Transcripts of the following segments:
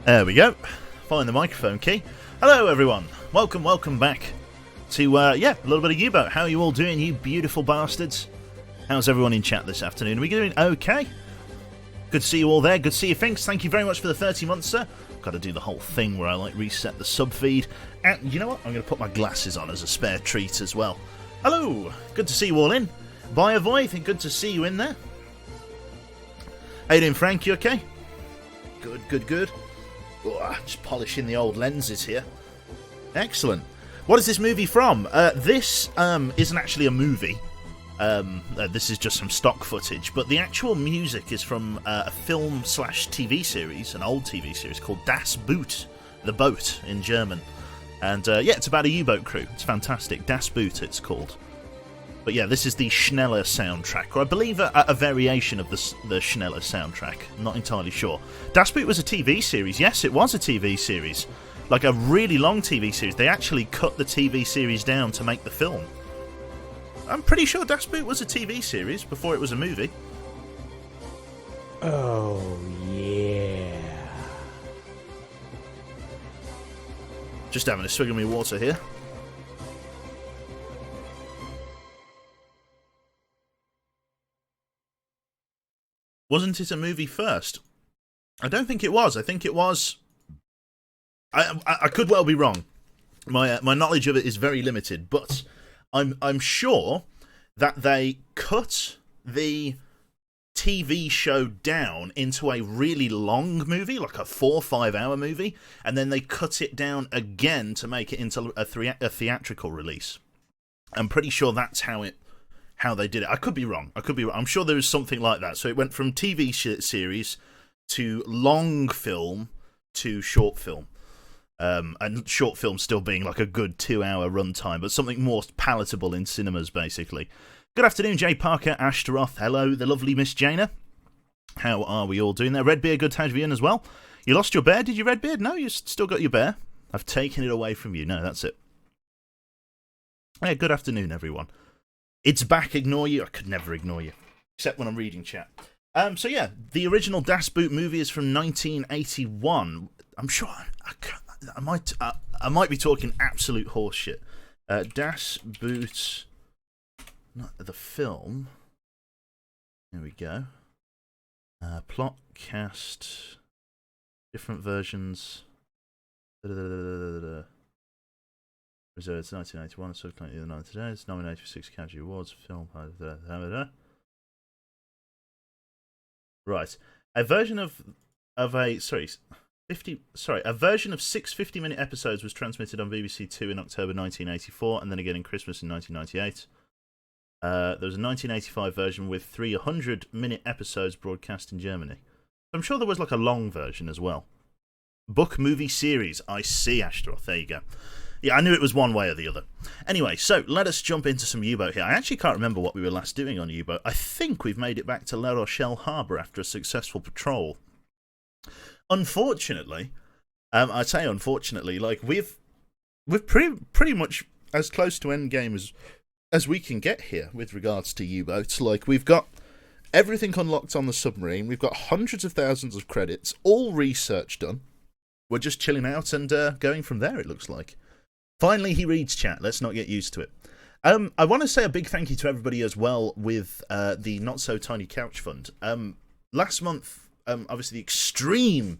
There we go. Find the microphone key. Hello, everyone. Welcome back to, a little bit of UBOAT. How are you all doing, you beautiful bastards? How's everyone in chat this afternoon? Are we doing okay? Good to see you all there. Good to see you, Finks. Thank you very much for the 30 months, sir. Got to do the whole thing where I, reset the sub feed. And you know what? I'm going to put my glasses on as a spare treat as well. Hello. Good to see you all in. Bye, Avoy. Good to see you in there. How you doing, Frank? You okay? Good. Oh, just polishing the old lenses here. Excellent. What is this movie from? This isn't actually a movie. This is just some stock footage, but the actual music is from a film/TV series, an old TV series called Das Boot, The Boat in German. And it's about a U-boat crew. It's fantastic. Das Boot, it's called. But yeah, this is the Schneller soundtrack, or I believe a variation of the Schneller soundtrack. I'm not entirely sure. Das Boot was a TV series. Yes, it was a TV series. Like a really long TV series. They actually cut the TV series down to make the film. I'm pretty sure Das Boot was a TV series before it was a movie. Oh, yeah. Just having a swig of my water here. Wasn't it a movie first? I don't think it was. I think it was... I could well be wrong. My knowledge of it is very limited, but I'm sure that they cut the TV show down into a really long movie, like a 4 or 5 hour movie, and then they cut it down again to make it into a theatrical release. I'm pretty sure that's how they did it. I could be wrong. I'm sure there was something like that. So it went from TV series to long film to short film. And short film still being like a good 2 hour runtime, but something more palatable in cinemas, basically. Good afternoon, Jay Parker, Ashtaroth. Hello, the lovely Miss Jana. How are we all doing there? Redbeard, good to have you in as well. You lost your bear, did you, Redbeard? No, you still got your bear. I've taken it away from you. No, that's it. Yeah, good afternoon, everyone. It's back, ignore you. I could never ignore you, except when I'm reading chat. So yeah, the original Das Boot movie is from 1981. I'm sure I might be talking absolute horse shit. Das Boot, not the film. Here we go. Plot, cast, different versions. Reserved 1981, subsequently the 9 today. It's nominated for 6 Academy Awards. Film. Right, a version of a version of 6 50-minute episodes was transmitted on BBC Two in October 1984, and then again in Christmas in 1998. There was a 1985 version with 300-minute episodes broadcast in Germany. I'm sure there was like a long version as well. Book movie series. I see, Ashtaroth. There you go. Yeah, I knew it was one way or the other. Anyway, so let us jump into some U-boat here. I actually can't remember what we were last doing on U-boat. I think we've made it back to La Rochelle Harbour after a successful patrol. Unfortunately, I say unfortunately, like we're pretty much as close to endgame as we can get here with regards to U-boats. Like we've got everything unlocked on the submarine. We've got hundreds of thousands of credits, all research done. We're just chilling out and going from there, it looks like. Finally, he reads chat. Let's not get used to it. I want to say a big thank you to everybody as well with the Not So Tiny Couch Fund. Last month, obviously, the extreme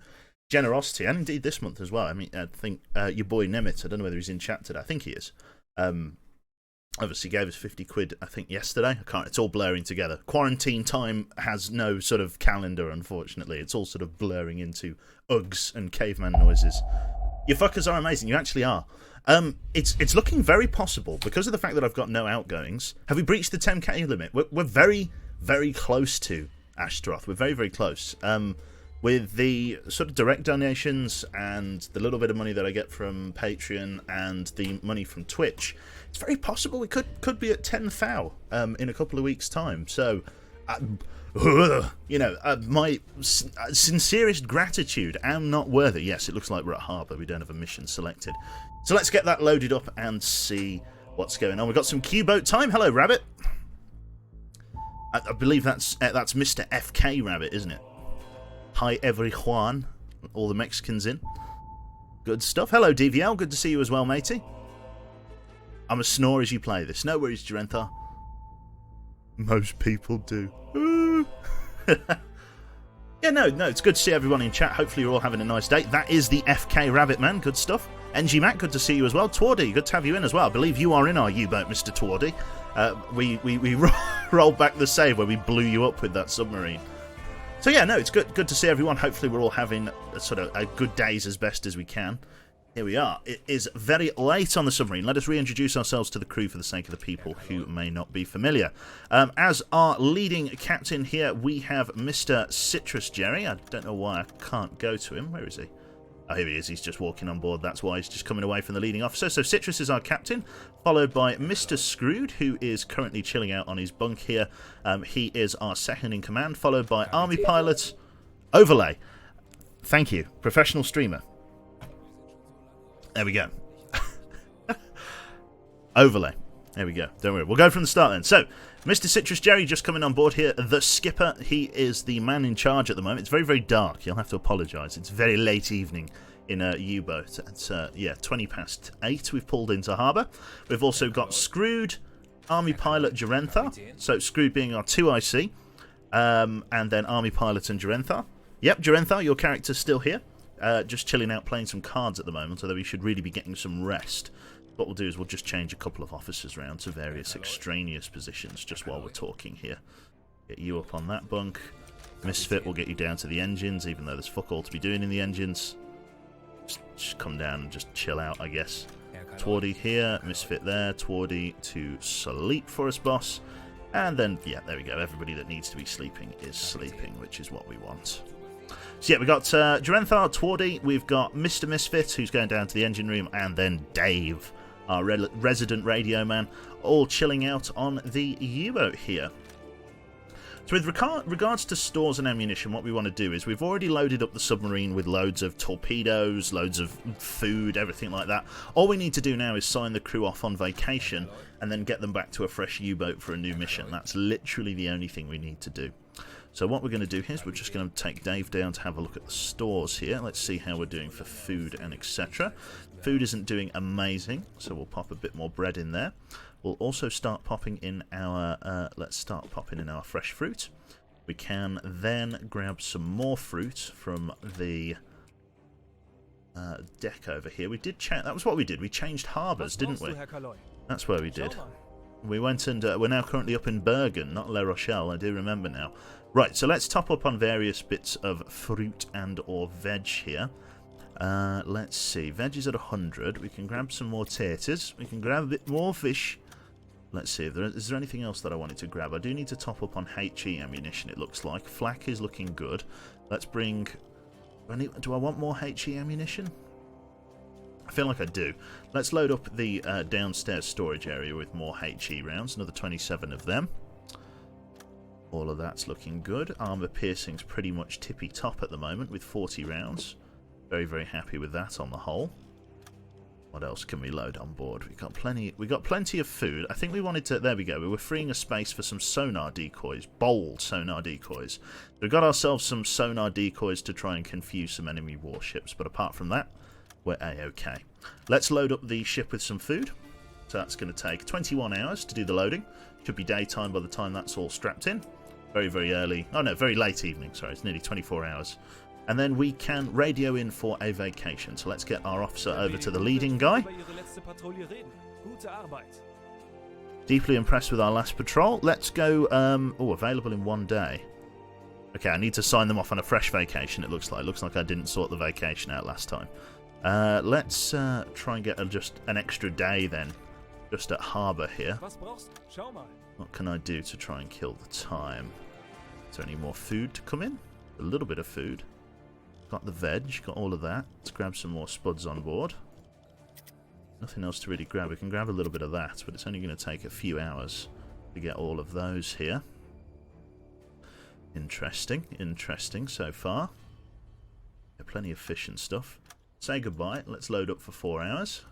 generosity, and indeed this month as well. I mean, I think your boy Nemet, I don't know whether he's in chat today. I think he is. Obviously gave us 50 quid, I think, yesterday. It's all blurring together. Quarantine time has no sort of calendar, unfortunately. It's all sort of blurring into Uggs and caveman noises. You fuckers are amazing. You actually are. It's looking very possible, because of the fact that I've got no outgoings. Have we breached the 10k limit? We're very, very close to Ashtaroth. We're very, very close. With the sort of direct donations and the little bit of money that I get from Patreon and the money from Twitch, it's very possible we could be at 10,000 in a couple of weeks' time. So, my sincerest gratitude. I'm not worthy. Yes, it looks like we're at Harbour. We don't have a mission selected. So let's get that loaded up and see what's going on. We've got some Q-boat time. Hello, Rabbit. I believe that's Mr. FK Rabbit, isn't it? Hi, everyone. All the Mexicans in. Good stuff. Hello, DVL. Good to see you as well, matey. I'm a snore as you play this. No worries, Durenthar. Most people do. Yeah, no, it's good to see everyone in chat. Hopefully you're all having a nice day. That is the FK Rabbit Man. Good stuff. NG Mac, good to see you as well. Twardy, good to have you in as well. I believe you are in our U-boat, Mr. Twardy. We rolled back the save where we blew you up with that submarine. So yeah, no, it's good to see everyone. Hopefully we're all having a good days as best as we can. Here we are. It is very late on the submarine. Let us reintroduce ourselves to the crew for the sake of the people who may not be familiar. As our leading captain here, we have Mr. Citrus Jerry. I don't know why I can't go to him. Where is he? Oh, here he is. He's just walking on board. That's why he's just coming away from the leading officer. So Citrus is our captain, followed by Mr. Screwed, who is currently chilling out on his bunk here. He is our second in command, followed by Army Pilot Overlay. Thank you. Professional streamer. There we go. Overlay. There we go. Don't worry. We'll go from the start then. So, Mr. Citrus Jerry just coming on board here. The skipper. He is the man in charge at the moment. It's very, very dark. You'll have to apologise. It's very late evening in a U-boat. It's, 20 past 8 we've pulled into harbour. We've also got Screwed, Army Pilot Durenthar. So, Screwed being our 2IC. And then Army Pilot and Durenthar. Yep, Durenthar, your character's still here. Just chilling out playing some cards at the moment, although we should really be getting some rest. What we'll do is we'll just change a couple of officers around to various extraneous positions just while we're talking here. Get you up on that bunk. Misfit will get you down to the engines, even though there's fuck all to be doing in the engines. Just come down and just chill out, I guess. Twardy here, Misfit there, Twardy to sleep for us, boss. And then, yeah, there we go. Everybody that needs to be sleeping is sleeping, which is what we want. So yeah, we've got Durenthar, Twardy, we've got Mr. Misfit, who's going down to the engine room, and then Dave, our resident radio man, all chilling out on the U-boat here. So with regards to stores and ammunition, what we want to do is we've already loaded up the submarine with loads of torpedoes, loads of food, everything like that. All we need to do now is sign the crew off on vacation and then get them back to a fresh U-boat for a new mission. That's literally the only thing we need to do. So what we're going to do here is we're just going to take Dave down to have a look at the stores here. Let's see how we're doing for food and etc. Food isn't doing amazing, so we'll pop a bit more bread in there. We'll also start popping in our, let's start popping in our fresh fruit. We can then grab some more fruit from the deck over here. We did that was what we did. We changed harbours, didn't we? That's where we did. We went and we're now currently up in Bergen, not La Rochelle, I do remember now. Right, so let's top up on various bits of fruit and or veg here. Let's see, veg is at 100. We can grab some more taters. We can grab a bit more fish. Let's see, is there anything else that I wanted to grab? I do need to top up on HE ammunition, it looks like. Flak is looking good. Let's bring... Do I want more HE ammunition? I feel like I do. Let's load up the downstairs storage area with more HE rounds. Another 27 of them. All of that's looking good. Armour piercing's pretty much tippy top at the moment with 40 rounds. Very, very happy with that on the whole. What else can we load on board? We got plenty of food. I think we wanted to... There we go. We were freeing a space for some sonar decoys. Bold sonar decoys. We got ourselves some sonar decoys to try and confuse some enemy warships. But apart from that, we're A-okay. Let's load up the ship with some food. So that's going to take 21 hours to do the loading. Should be daytime by the time that's all strapped in. Very, very early. Oh no, very late evening. Sorry, it's nearly 24 hours. And then we can radio in for a vacation. So let's get our officer over to the leading guy. Deeply impressed with our last patrol. Let's go... available in 1 day. Okay, I need to sign them off on a fresh vacation, it looks like. Looks like I didn't sort the vacation out last time. Let's try and get just an extra day then. Just at harbour here. What can I do to try and kill the time? Is there any more food to come in? A little bit of food. Got the veg, got all of that. Let's grab some more spuds on board. Nothing else to really grab. We can grab a little bit of that, but it's only going to take a few hours to get all of those here. Interesting, interesting so far. Plenty of fish and stuff. Say goodbye. Let's load up for 4 hours.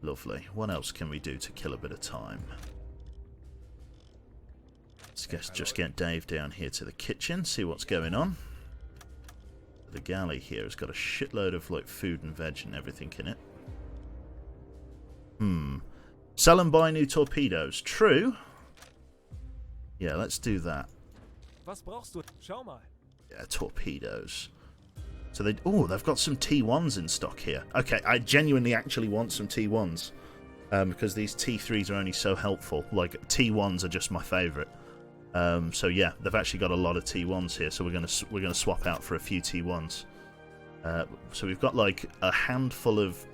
Lovely. What else can we do to kill a bit of time? Let's just get Dave down here to the kitchen, see what's going on. The galley here has got a shitload of like food and veg and everything in it. Sell and buy new torpedoes. True. Yeah, let's do that. Was brauchst du? Schau mal. Yeah, torpedoes. So they've got some T1s in stock here. Okay, I genuinely actually want some T1s. Because these T3s are only so helpful. Like, T1s are just my favourite. So yeah, they've actually got a lot of T1s here, so we're gonna swap out for a few T1s. So we've got like a handful of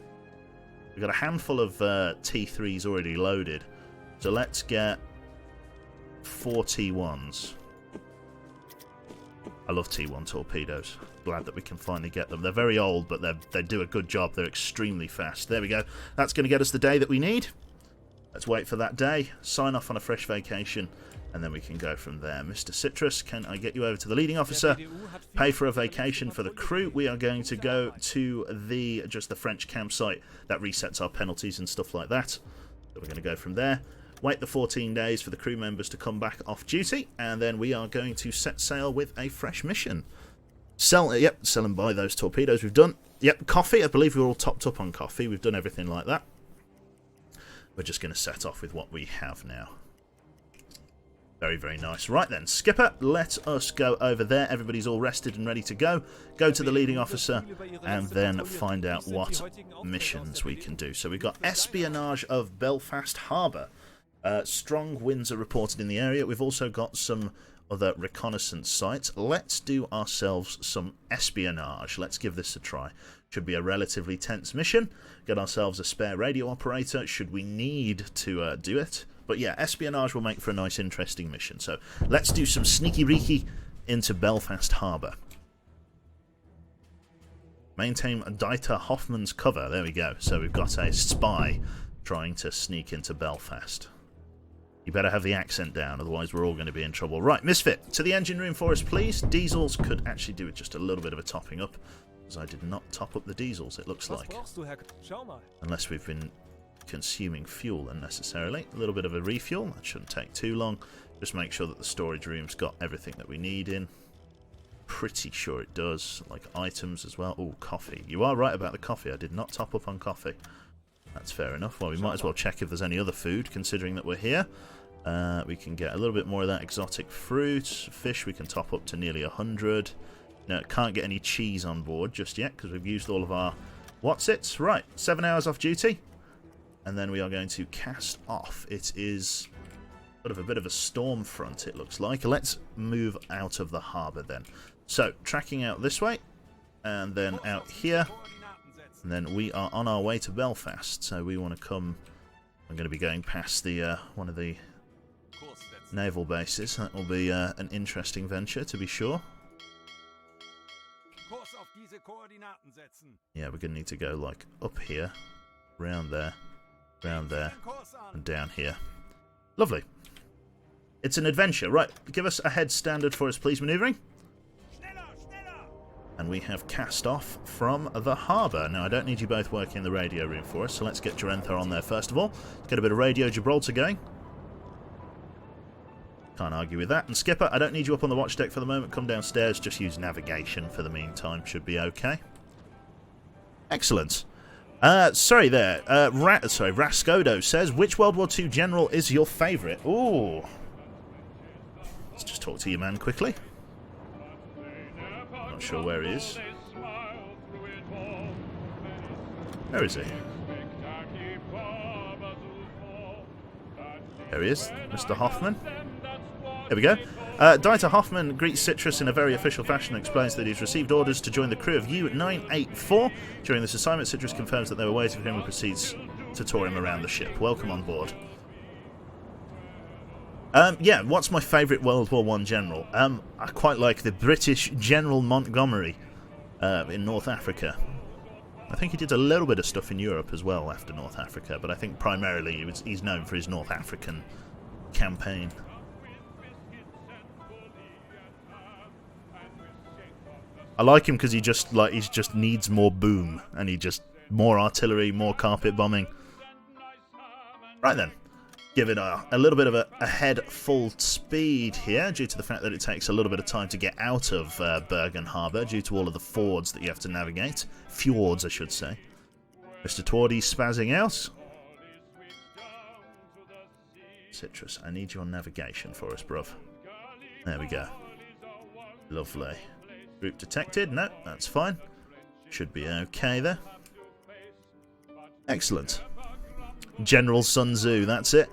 T3s already loaded. So let's get 4 T1s. I love T1 torpedoes. Glad that we can finally get them. They're very old, but they do a good job. They're extremely fast. There we go. That's going to get us the day that we need. Let's wait for that day, sign off on a fresh vacation, and then we can go from there. Mr. Citrus, can I get you over to the leading officer? Pay for a vacation for the crew. We are going to go to just the French campsite. That resets our penalties and stuff like that. So we're going to go from there. Wait the 14 days for the crew members to come back off duty, and then we are going to set sail with a fresh mission. Sell and buy those torpedoes we've done. Yep, coffee. I believe we're all topped up on coffee. We've done everything like that. We're just going to set off with what we have now. Very, very nice. Right then, Skipper, let us go over there. Everybody's all rested and ready to go. Go to the leading officer and then find out what missions we can do. So we've got espionage of Belfast Harbour. Strong winds are reported in the area. We've also got some other reconnaissance sites. Let's do ourselves some espionage. Let's give this a try. Should be a relatively tense mission. Get ourselves a spare radio operator should we need to do it. But yeah, espionage will make for a nice, interesting mission. So let's do some sneaky-reeky into Belfast Harbour. Maintain Dieter Hoffman's cover. There we go. So we've got a spy trying to sneak into Belfast. You better have the accent down, otherwise we're all going to be in trouble. Right, Misfit, to the engine room for us, please. Diesels could actually do with just a little bit of a topping up, because I did not top up the diesels, it looks like. Unless we've been consuming fuel unnecessarily. A little bit of a refuel, that shouldn't take too long. Just make sure that the storage room's got everything that we need in. Pretty sure it does, like items as well. Oh, coffee. You are right about the coffee, I did not top up on coffee. That's fair enough. Well, we might as well check if there's any other food, considering that we're here. We can get a little bit more of that exotic fruit. Fish we can top up to nearly 100. Now, can't get any cheese on board just yet, because we've used all of our what's-its. Right, 7 hours off duty. And then we are going to cast off. It is sort of a bit of a storm front, it looks like. Let's move out of the harbour then. So, tracking out this way, and then out here. And then we are on our way to Belfast, so we want to come. I'm going to be going past the one of the naval bases. That will be an interesting venture, to be sure. Yeah, we're going to need to go like up here, round there, and down here. Lovely. It's an adventure. Right, give us a head standard for us, please, manoeuvring. And we have cast off from the harbour. Now, I don't need you both working in the radio room for us, so let's get Jarentha on there first of all. Get a bit of Radio Gibraltar going. Can't argue with that. And Skipper, I don't need you up on the watch deck for the moment. Come downstairs, just use navigation for the meantime. Should be okay. Excellent. Sorry there. Rascodo says, which World War II general is your favourite? Ooh. Let's just talk to your man quickly. Not sure where he is. Where is he? There he is, Mr. Hoffman. There we go. Dieter Hoffman greets Citrus in a very official fashion and explains that he's received orders to join the crew of U-984. During this assignment, Citrus confirms that they were waiting for him and proceeds to tour him around the ship. Welcome on board. Yeah, what's my favourite World War I general? I quite like the British General Montgomery in North Africa. I think he did a little bit of stuff in Europe as well after North Africa, but I think primarily he's known for his North African campaign. I like him because he just needs more boom, and more artillery, more carpet bombing. Right then. Giving a little bit of a head full speed here due to the fact that it takes a little bit of time to get out of Bergen Harbour due to all of the fords that you have to navigate. Fjords, I should say. Mr. Twardy spazzing out. Citrus, I need you on navigation for us, bruv. There we go. Lovely. Group detected. No, that's fine. Should be okay there. Excellent. General Sun Tzu, that's it.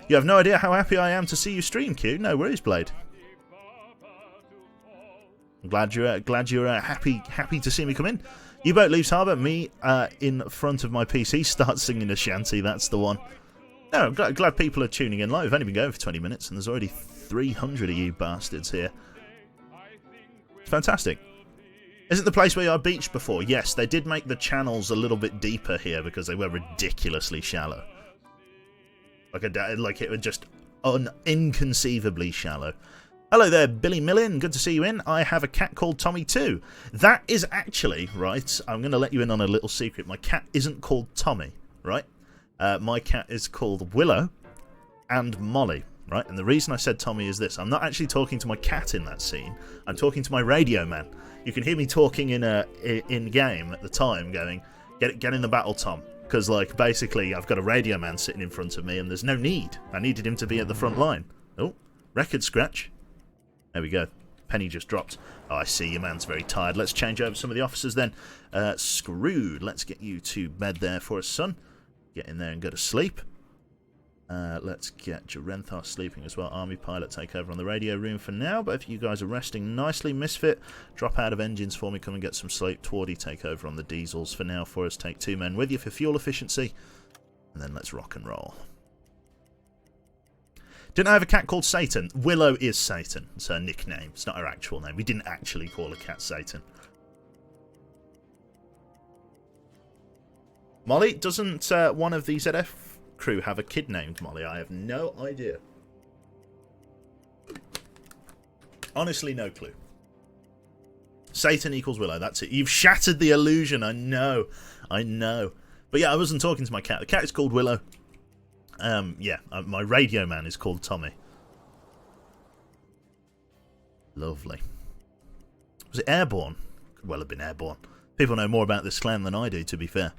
You have no idea how happy I am to see you stream, Q. No worries, Blade. I'm glad you're happy to see me come in. U-boat leaves harbour. Me in front of my PC starts singing a shanty. That's the one. No, I'm glad people are tuning in live. We've only been going for 20 minutes, and there's already 300 of you bastards here. It's fantastic. Is it the place where I beached before? Yes, they did make the channels a little bit deeper here because they were ridiculously shallow. Like it was just inconceivably shallow. Hello there, Billy Millin. Good to see you in. I have a cat called Tommy too. That is actually, right, I'm going to let you in on a little secret. My cat isn't called Tommy, right? My cat is called Willow and Molly, right? And the reason I said Tommy is this. I'm not actually talking to my cat in that scene. I'm talking to my radio man. You can hear me talking in game at the time going, get in the battle, Tom. Because, like, basically, I've got a radio man sitting in front of me, and there's no need. I needed him to be at the front line. Oh, record scratch. There we go. Penny just dropped. Oh, I see. Your man's very tired. Let's change over some of the officers then. Screwed. Let's get you to bed there for us, son. Get in there and go to sleep. Let's get Jarenthar sleeping as well. Army pilot, take over on the radio room for now. But if you guys are resting nicely, Misfit, drop out of engines for me. Come and get some sleep. Twardy, take over on the diesels for now for us. Take 2 men with you for fuel efficiency. And then let's rock and roll. Didn't I have a cat called Satan? Willow is Satan. It's her nickname. It's not her actual name. We didn't actually call a cat Satan. Molly, doesn't one of the ZF crew have a kid named Molly? I have no idea. Honestly, no clue. Satan equals Willow, that's it. You've shattered the illusion, I know. I know. But yeah, I wasn't talking to my cat. The cat is called Willow. My radio man is called Tommy. Lovely. Was it airborne? Could well have been airborne. People know more about this clan than I do, to be fair.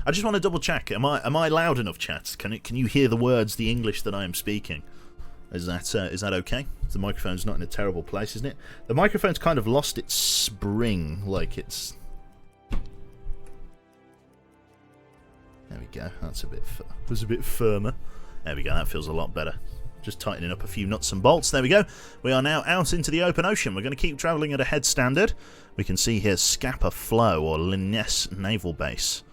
I just want to double check. Am I loud enough, chat? Can you hear the words, the English that I am speaking? Is that okay? The microphone's not in a terrible place, isn't it? The microphone's kind of lost its spring, like it's. There we go. That's a bit. Was a bit firmer. There we go. That feels a lot better. Just tightening up a few nuts and bolts. There we go. We are now out into the open ocean. We're going to keep travelling at a head standard. We can see here Scapa Flow or Linnes Naval Base.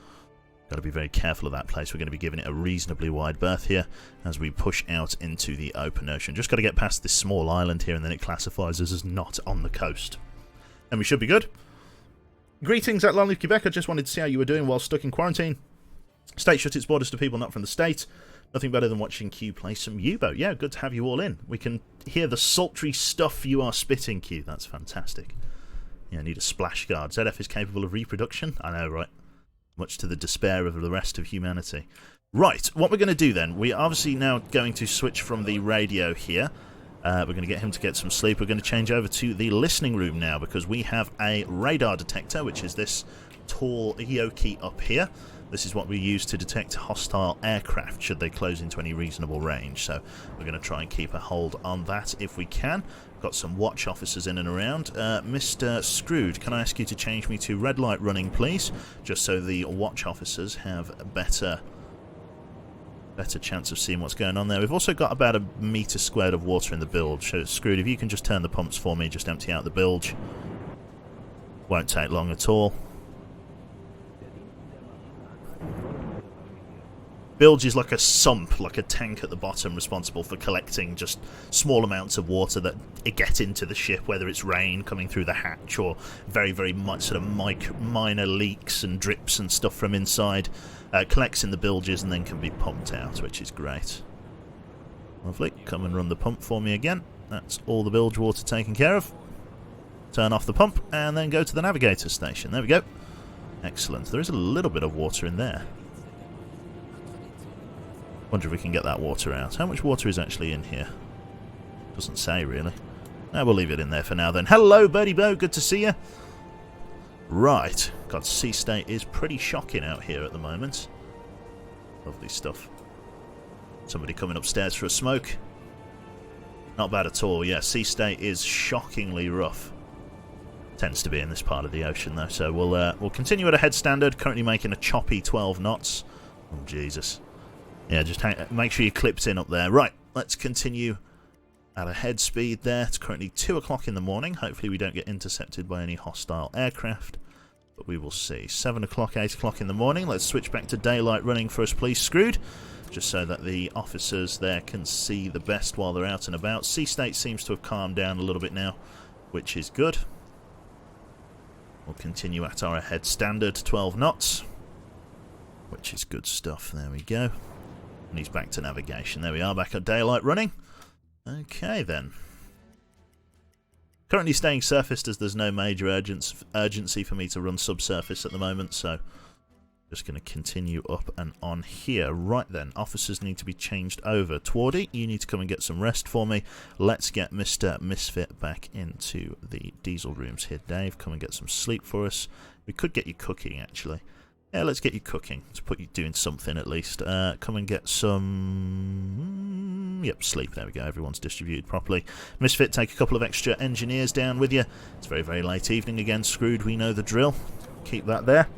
Got to be very careful of that place. We're going to be giving it a reasonably wide berth here as we push out into the open ocean. Just got to get past this small island here and then it classifies us as not on the coast. And we should be good. Greetings at Lonely Quebec. I just wanted to see how you were doing while stuck in quarantine. State shut its borders to people not from the state. Nothing better than watching Q play some U-boat. Yeah, good to have you all in. We can hear the sultry stuff you are spitting, Q. That's fantastic. Yeah, I need a splash guard. ZF is capable of reproduction. I know, right? Much to the despair of the rest of humanity. Right, what we're going to do then, we are obviously now going to switch from the radio here. We're going to get him to get some sleep. We're going to change over to the listening room now because we have a radar detector, which is this tall Yoki up here. This is what we use to detect hostile aircraft should they close into any reasonable range. So we're going to try and keep a hold on that if we can. Got some watch officers in and around. Mr. Screwed, can I ask you to change me to red light running, please? Just so the watch officers have a better chance of seeing what's going on there. We've also got about 1 metre squared of water in the bilge. So, Screwed, if you can just turn the pumps for me, just empty out the bilge. Won't take long at all. Bilge is like a sump, like a tank at the bottom, responsible for collecting just small amounts of water that get into the ship, whether it's rain coming through the hatch or very, very much sort of minor leaks and drips and stuff from inside. Collects in the bilges and then can be pumped out, which is great. Lovely. Come and run the pump for me again. That's all the bilge water taken care of. Turn off the pump and then go to the navigator station. There we go. Excellent. There is a little bit of water in there. Wonder if we can get that water out. How much water is actually in here? Doesn't say, really. No, we'll leave it in there for now, then. Hello, Birdie Bo. Good to see you. Right. God, sea state is pretty shocking out here at the moment. Lovely stuff. Somebody coming upstairs for a smoke. Not bad at all. Yeah, sea state is shockingly rough. Tends to be in this part of the ocean, though. So we'll continue at a head standard. Currently making a choppy 12 knots. Oh, Jesus. Yeah, just make sure you're clipped in up there. Right, let's continue at a head speed there. It's currently 2 o'clock in the morning. Hopefully we don't get intercepted by any hostile aircraft. But we will see. 7 o'clock, 8 o'clock in the morning. Let's switch back to daylight running for us, please, Screwed. Just so that the officers there can see the best while they're out and about. Sea state seems to have calmed down a little bit now, which is good. We'll continue at our head standard 12 knots, which is good stuff. There we go. And he's back to navigation. There we are, back at daylight running. Okay, then. Currently staying surfaced as there's no major urgency for me to run subsurface at the moment, so just going to continue up and on here. Right then, officers need to be changed over. Twardy, you need to come and get some rest for me. Let's get Mr. Misfit back into the diesel rooms here. Dave, come and get some sleep for us. We could get you cooking, actually. Yeah, let's get you cooking. Let's put you doing something at least. Come and get some... Yep, sleep. There we go. Everyone's distributed properly. Misfit, take a couple of extra engineers down with you. It's very, very late evening again. Screwed, we know the drill. Keep that there.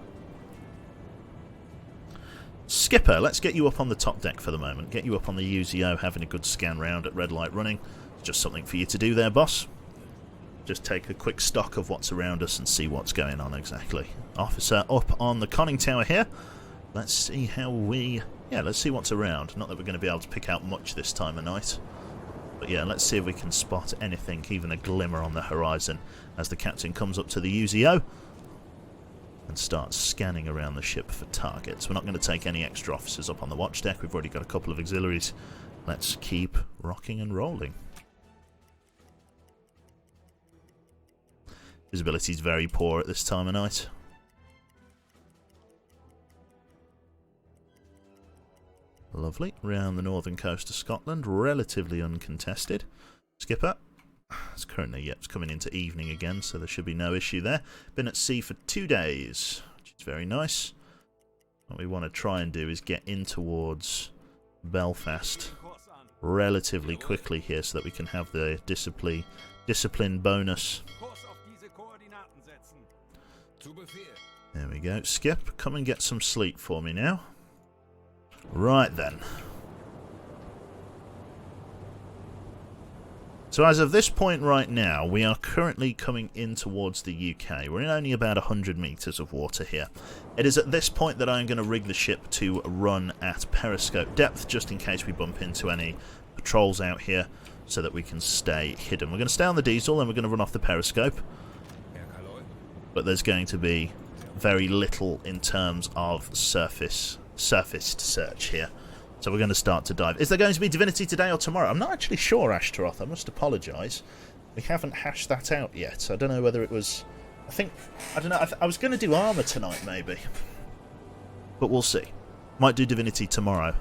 Skipper, let's get you up on the top deck for the moment. Get you up on the UZO, having a good scan round at red light running. Just something for you to do there, boss. Just take a quick stock of what's around us and see what's going on exactly. Officer up on the conning tower here. Let's see how we... Yeah, let's see what's around. Not that we're going to be able to pick out much this time of night. But yeah, let's see if we can spot anything, even a glimmer on the horizon, as the captain comes up to the UZO and starts scanning around the ship for targets. We're not going to take any extra officers up on the watch deck. We've already got a couple of auxiliaries. Let's keep rocking and rolling. Visibility is very poor at this time of night. Lovely. Round the northern coast of Scotland, relatively uncontested. Skipper. It's currently, yep, it's coming into evening again, so there should be no issue there. Been at sea for 2 days, which is very nice. What we want to try and do is get in towards Belfast relatively quickly here so that we can have the discipline bonus. There we go. Skip, come and get some sleep for me now. Right then. So as of this point right now, we are currently coming in towards the UK. We're in only about 100 metres of water here. It is at this point that I'm going to rig the ship to run at periscope depth, just in case we bump into any patrols out here, so that we can stay hidden. We're going to stay on the diesel, and we're going to run off the periscope. But there's going to be very little in terms of surfaced search here. So we're going to start to dive. Is there going to be Divinity today or tomorrow? I'm not actually sure, Ashtaroth. I must apologise. We haven't hashed that out yet. So I don't know whether it was... I don't know. I was going to do Armour tonight, maybe. But we'll see. Might do Divinity tomorrow.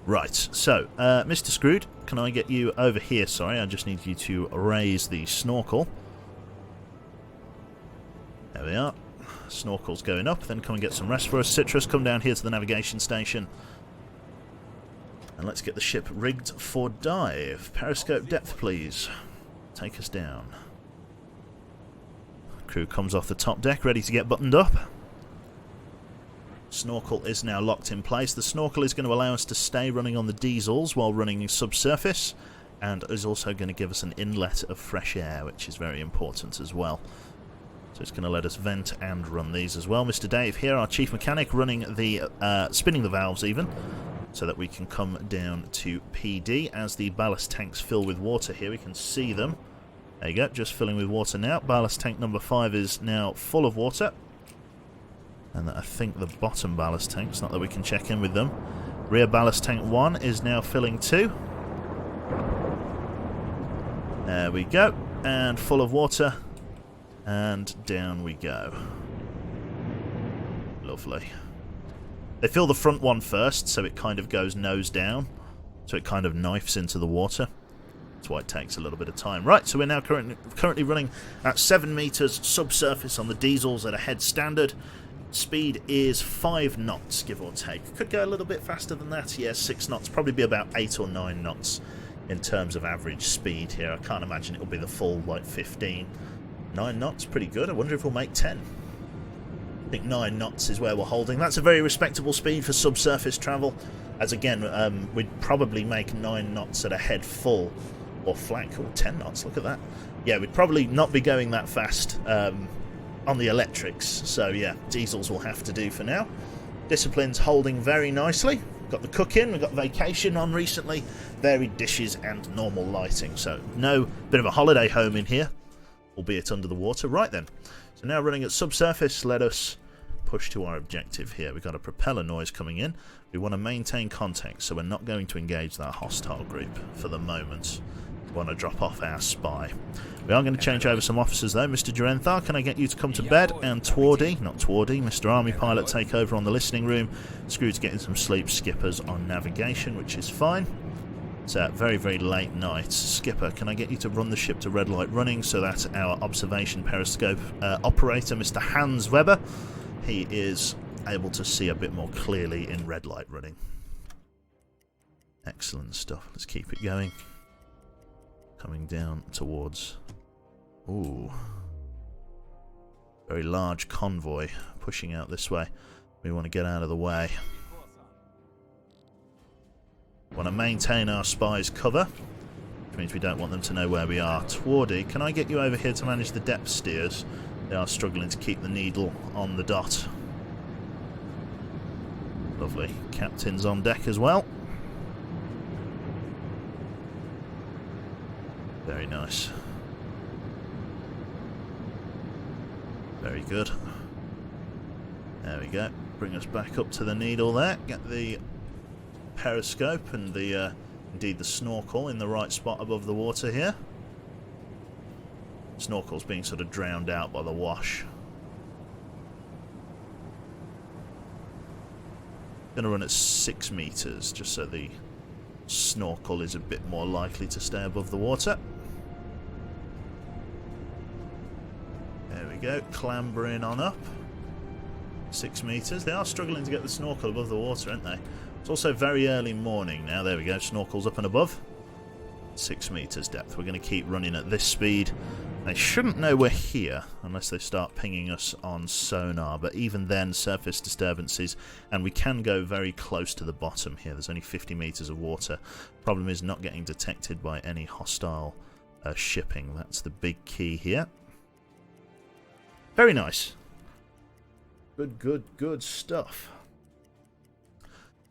Right. So, Mr. Screwed, can I get you over here? Sorry, I just need you to raise the snorkel. There we are. Snorkel's going up, then come and get some rest for us. Citrus, come down here to the navigation station. And let's get the ship rigged for dive. Periscope depth, please. Take us down. Crew comes off the top deck, ready to get buttoned up. Snorkel is now locked in place. The snorkel is going to allow us to stay running on the diesels while running subsurface, and is also going to give us an inlet of fresh air, which is very important as well. So it's going to let us vent and run these as well. Mr. Dave here, our chief mechanic, running the spinning the valves even, so that we can come down to PD as the ballast tanks fill with water here. We can see them. There you go, just filling with water now. Ballast tank number 5 is now full of water. And I think the bottom ballast tanks, not that we can check in with them. Rear ballast tank 1 is now filling too. There we go. And full of water. And down we go. Lovely. They fill the front one first, so it kind of goes nose down. So it kind of knifes into the water. That's why it takes a little bit of time. Right, so we're now currently running at 7 meters subsurface on the diesels at a head standard. Speed is 5 knots, give or take. Could go a little bit faster than that. Yeah, 6 knots. Probably be about 8 or 9 knots in terms of average speed here. I can't imagine it'll be the full, like, 15. 9 knots, pretty good. I wonder if we'll make 10. I think 9 knots is where we're holding. That's a very respectable speed for subsurface travel. As again, we'd probably make 9 knots at a head full. Or flank. Oh, 10 knots, look at that. Yeah, we'd probably not be going that fast on the electrics. So yeah, diesels will have to do for now. Discipline's holding very nicely. Got the cook in, we've got vacation on recently. Varied dishes and normal lighting. So no bit of a holiday home in here. Albeit under the water. Right then. So now running at subsurface, let us push to our objective here. We've got a propeller noise coming in. We want to maintain contact, so we're not going to engage that hostile group for the moment. We want to drop off our spy. We are going to change over some officers though. Mr. Durenthar, can I get you to come to bed? And Twardy, not Twardy, Mr. Army Pilot, take over on the listening room. Screw's getting some sleep. Skipper's on navigation, which is fine. It's a very, very late night. Skipper, can I get you to run the ship to red light running? So that's our observation periscope operator, Mr. Hans Weber. He is able to see a bit more clearly in red light running. Excellent stuff. Let's keep it going. Coming down towards... Ooh. Very large convoy pushing out this way. We want to get out of the way. Want to maintain our spies' cover, which means we don't want them to know where we are. Twardy, can I get you over here to manage the depth steers? They are struggling to keep the needle on the dot. Lovely. Captain's on deck as well. Very nice. Very good. There we go. Bring us back up to the needle there. Get the periscope and the indeed the snorkel in the right spot above the water here. Snorkel's being sort of drowned out by the wash. Going to run at 6 meters just so the snorkel is a bit more likely to stay above the water. There we go, clambering on up. 6 meters. They are struggling to get the snorkel above the water, aren't they? It's also very early morning now. There we go, snorkel's up and above. 6 meters depth. We're going to keep running at this speed. They shouldn't know we're here unless they start pinging us on sonar, but even then, surface disturbances, and we can go very close to the bottom here. There's only 50 meters of water. Problem is not getting detected by any hostile shipping. That's the big key here. Very nice. Good, good, good stuff.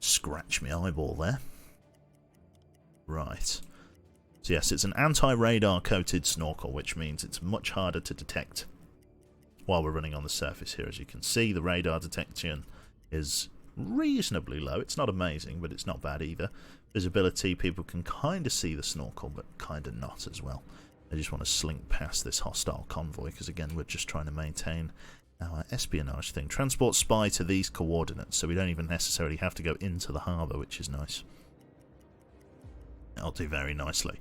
Scratch me eyeball there. Right. So yes, it's an anti-radar coated snorkel, which means it's much harder to detect while we're running on the surface here. As you can see, the radar detection is reasonably low. It's not amazing, but it's not bad either. Visibility, people can kind of see the snorkel, but kind of not as well. I just want to slink past this hostile convoy, because again, we're just trying to maintain our espionage thing. Transport spy to these coordinates, so we don't even necessarily have to go into the harbour, which is nice. That'll do very nicely.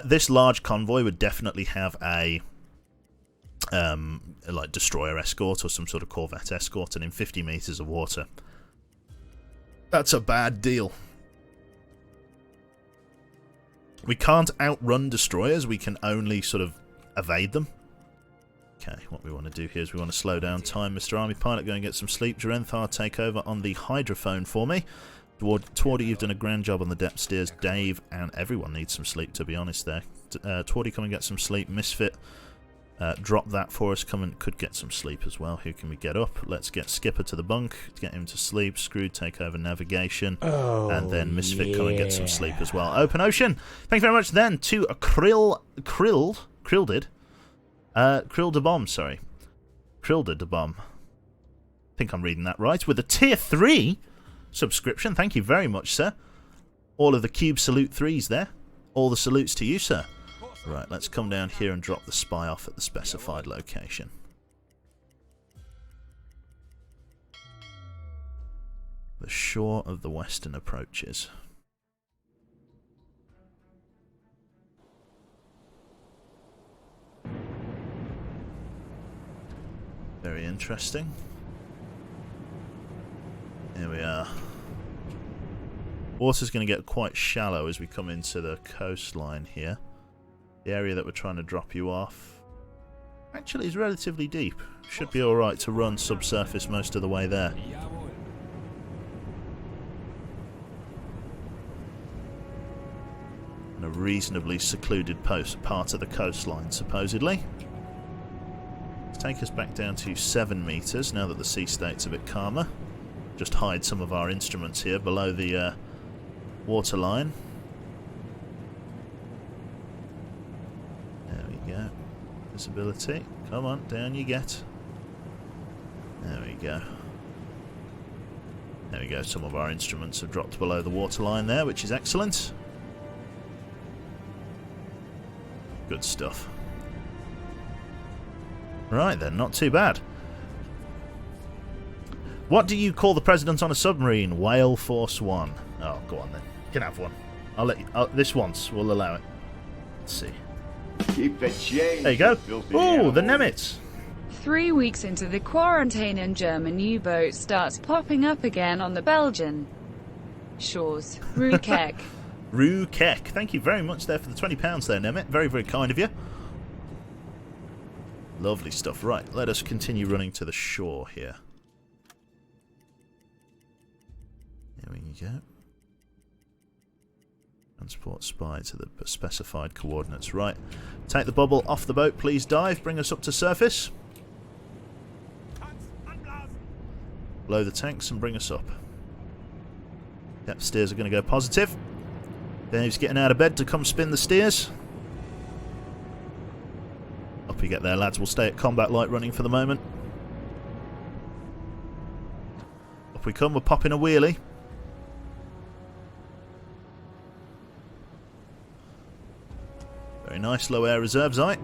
This large convoy would definitely have a like destroyer escort or some sort of corvette escort, and in 50 meters of water, that's a bad deal. We can't outrun destroyers, we can only sort of evade them. Okay, what we want to do here is we want to slow down time. Mr. Army Pilot, go and get some sleep. Durenthar, take over on the hydrophone for me. Twardy, you've done a grand job on the depth steers. Dave and everyone needs some sleep, to be honest there. Twardy, come and get some sleep. Misfit, drop that for us. Come and could get some sleep as well. Who can we get up? Let's get Skipper to the bunk to get him to sleep. Screwed, take over navigation. Oh, and then Misfit, come and get some sleep as well. Open Ocean. Thank you very much then to a Krill de Bomb, sorry. Krilda de Bomb. I think I'm reading that right. With a tier 3 subscription. Thank you very much, sir. All of the cube salute 3s there. All the salutes to you, sir. Right, let's come down here and drop the spy off at the specified location. The shore of the western approaches. Very interesting. Here we are. Water's going to get quite shallow as we come into the coastline here. The area that we're trying to drop you off actually is relatively deep. Should be alright to run subsurface most of the way there. And a reasonably secluded part of the coastline, supposedly. Let's take us back down to 7 meters now that the sea state's a bit calmer. Just hide some of our instruments here below the waterline. There we go. Visibility. Come on, down you get. There we go. There we go. Some of our instruments have dropped below the waterline there, which is excellent. Good stuff. Right then, not too bad. What do you call the president on a submarine? Whale Force 1. Oh, go on then. You can have one. I'll let you. This once, we'll allow it. Let's see. Keep the change. There you go. Oh, the Nemitz. 3 weeks into the quarantine, and German U-boat starts popping up again on the Belgian shores. Rukek. Rukek. Thank you very much there for the £20 there, Nemet. Very, very kind of you. Lovely stuff. Right, let us continue running to the shore here. There we go. Transport spy to the specified coordinates. Right. Take the bubble off the boat, please dive. Bring us up to surface. Blow the tanks and bring us up. Yep, steers are going to go positive. Dave's getting out of bed to come spin the steers. Up you get there, lads. We'll stay at combat light running for the moment. Up we come. We're popping a wheelie. Very nice, low air reserve sight.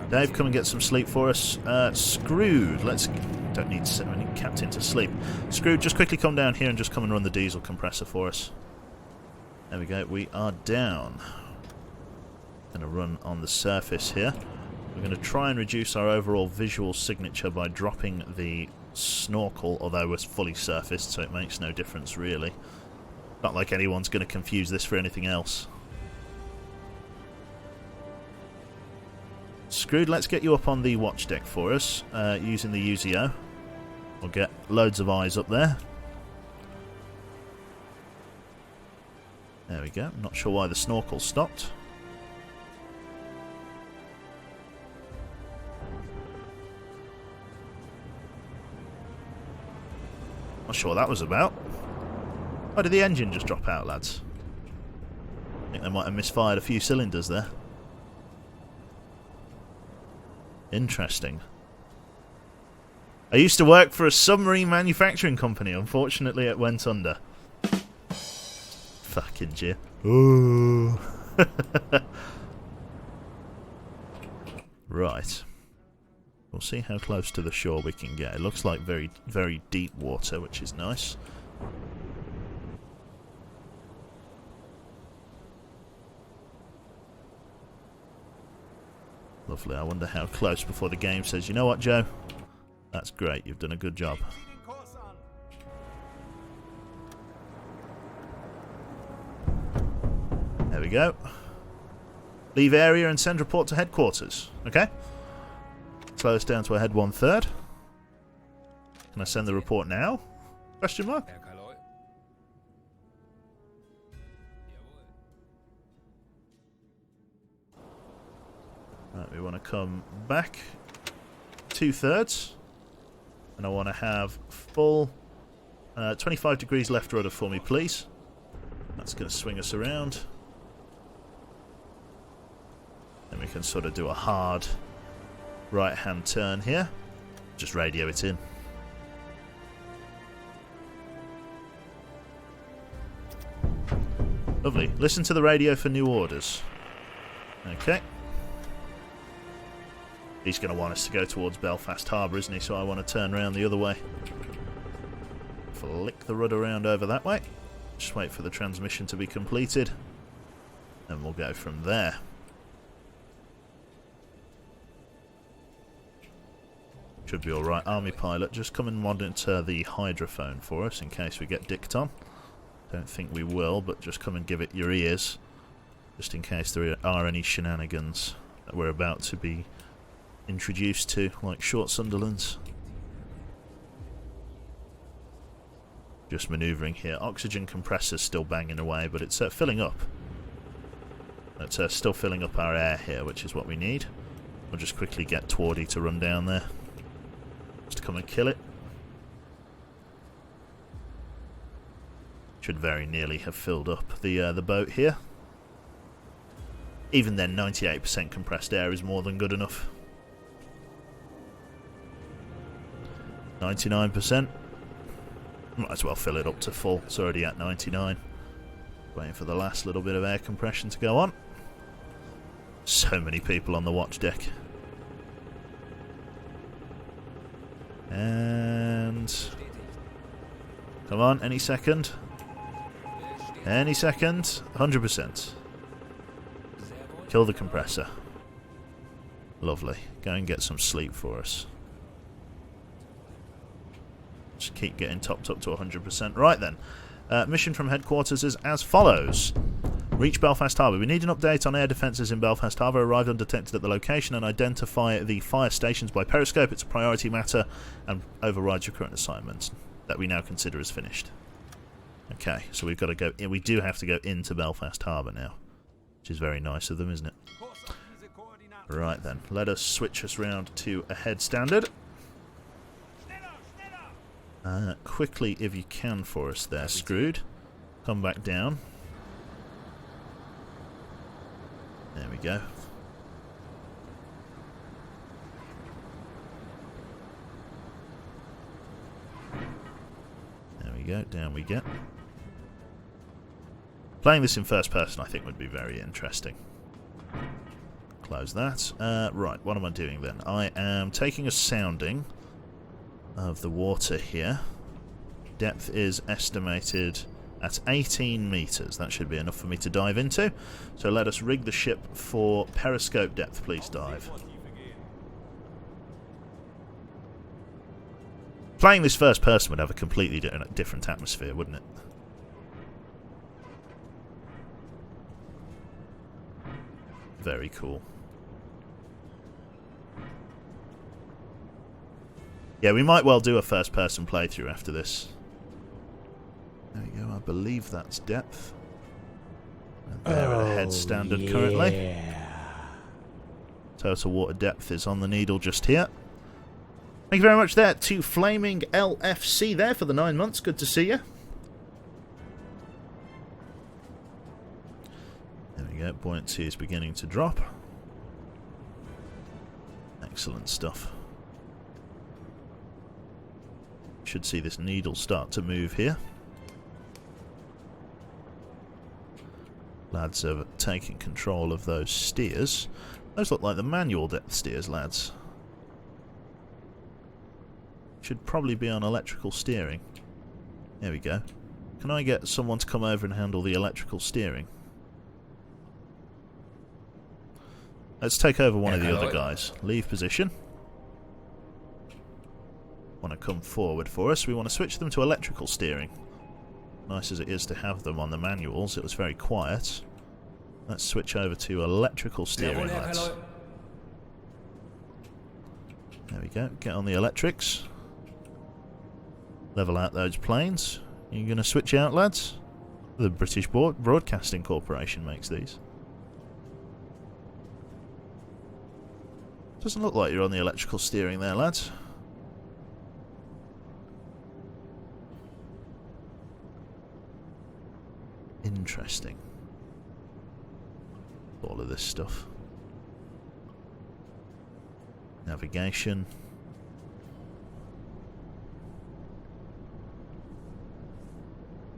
Dave, come and get some sleep for us. Screwed, don't need captain to sleep. Screwed, just quickly come down here and just come and run the diesel compressor for us. There we go, we are down. Gonna run on the surface here. We're gonna try and reduce our overall visual signature by dropping the snorkel, although we're fully surfaced, so it makes no difference really. Not like anyone's gonna confuse this for anything else. Screwed, let's get you up on the watch deck for us, using the UZO. We'll get loads of eyes up there. There we go. Not sure why the snorkel stopped. Not sure what that was about. Why did the engine just drop out, lads? I think they might have misfired a few cylinders there. Interesting. I used to work for a submarine manufacturing company. Unfortunately, it went under. Fucking G. Ooh. Right. We'll see how close to the shore we can get. It looks like very, very deep water, which is nice. Lovely. I wonder how close before the game says, you know what, Joe? That's great. You've done a good job. There we go. Leave area and send report to headquarters. Okay. Slow us down to a head 1/3. Can I send the report now? Question mark. Right, we want to come back 2/3, and I want to have full 25 degrees left rudder for me, please. That's going to swing us around. Then we can sort of do a hard right-hand turn here. Just radio it in. Lovely. Listen to the radio for new orders. Okay. He's going to want us to go towards Belfast Harbour, isn't he? So I want to turn around the other way. flick the rudder around over that way. Just wait for the transmission to be completed, and we'll go from there. Should be alright. Army pilot, just come and monitor the hydrophone for us in case we get dicked on. Don't think we will, but just come and give it your ears, just in case there are any shenanigans that we're about to be introduced to, like short Sunderlands. Just manoeuvring here. Oxygen compressor's still banging away, but it's filling up. It's still filling up our air here, which is what we need. We'll just quickly get Twardy to run down there, just to come and kill it. Should very nearly have filled up the boat here. Even then, 98% compressed air is more than good enough. 99%. Might as well fill it up to full. It's already at 99. Waiting for the last little bit of air compression to go on. So many people on the watch deck. And... come on, any second. Any second. 100%. Kill the compressor. Lovely. Go and get some sleep for us. Just keep getting topped up to 100%. Right then. Mission from headquarters is as follows. Reach Belfast Harbour. We need an update on air defences in Belfast Harbour. Arrive undetected at the location and identify the fire stations by periscope. It's a priority matter and overrides your current assignment that we now consider as finished. Okay, so we've got to go in. We do have to go into Belfast Harbour now, which is very nice of them, isn't it? Right then, let us switch us round to a head standard. Quickly, if you can, for us there, Screwed. Come back down. There we go. There we go, down we get. Playing this in first person, I think, would be very interesting. Close that. Right, what am I doing then? I am taking a sounding of the water here. Depth is estimated at 18 metres. That should be enough for me to dive into. So let us rig the ship for periscope depth. Please dive. Playing this first person would have a completely different atmosphere, wouldn't it? Very cool. Yeah, we might well do a first-person playthrough after this. There we go, I believe that's depth. And there at a head standard currently. Total water depth is on the needle just here. Thank you very much there to Flaming LFC there for the 9 months. Good to see you. There we go, buoyancy is beginning to drop. Excellent stuff. Should see this needle start to move here. Lads are taking control of those steers. Those look like the manual depth steers, lads. Should probably be on electrical steering. There we go. Can I get someone to come over and handle the electrical steering? Let's take over one of the other guys. Leave position. Want to come forward for us. We want to switch them to electrical steering. Nice as it is to have them on the manuals, it was very quiet. Let's switch over to electrical steering, lads. There we go. Get on the electrics. Level out those planes. Are you going to switch out, lads? The British Broadcasting Corporation makes these. Doesn't look like you're on the electrical steering there, lads. Interesting. All of this stuff. Navigation.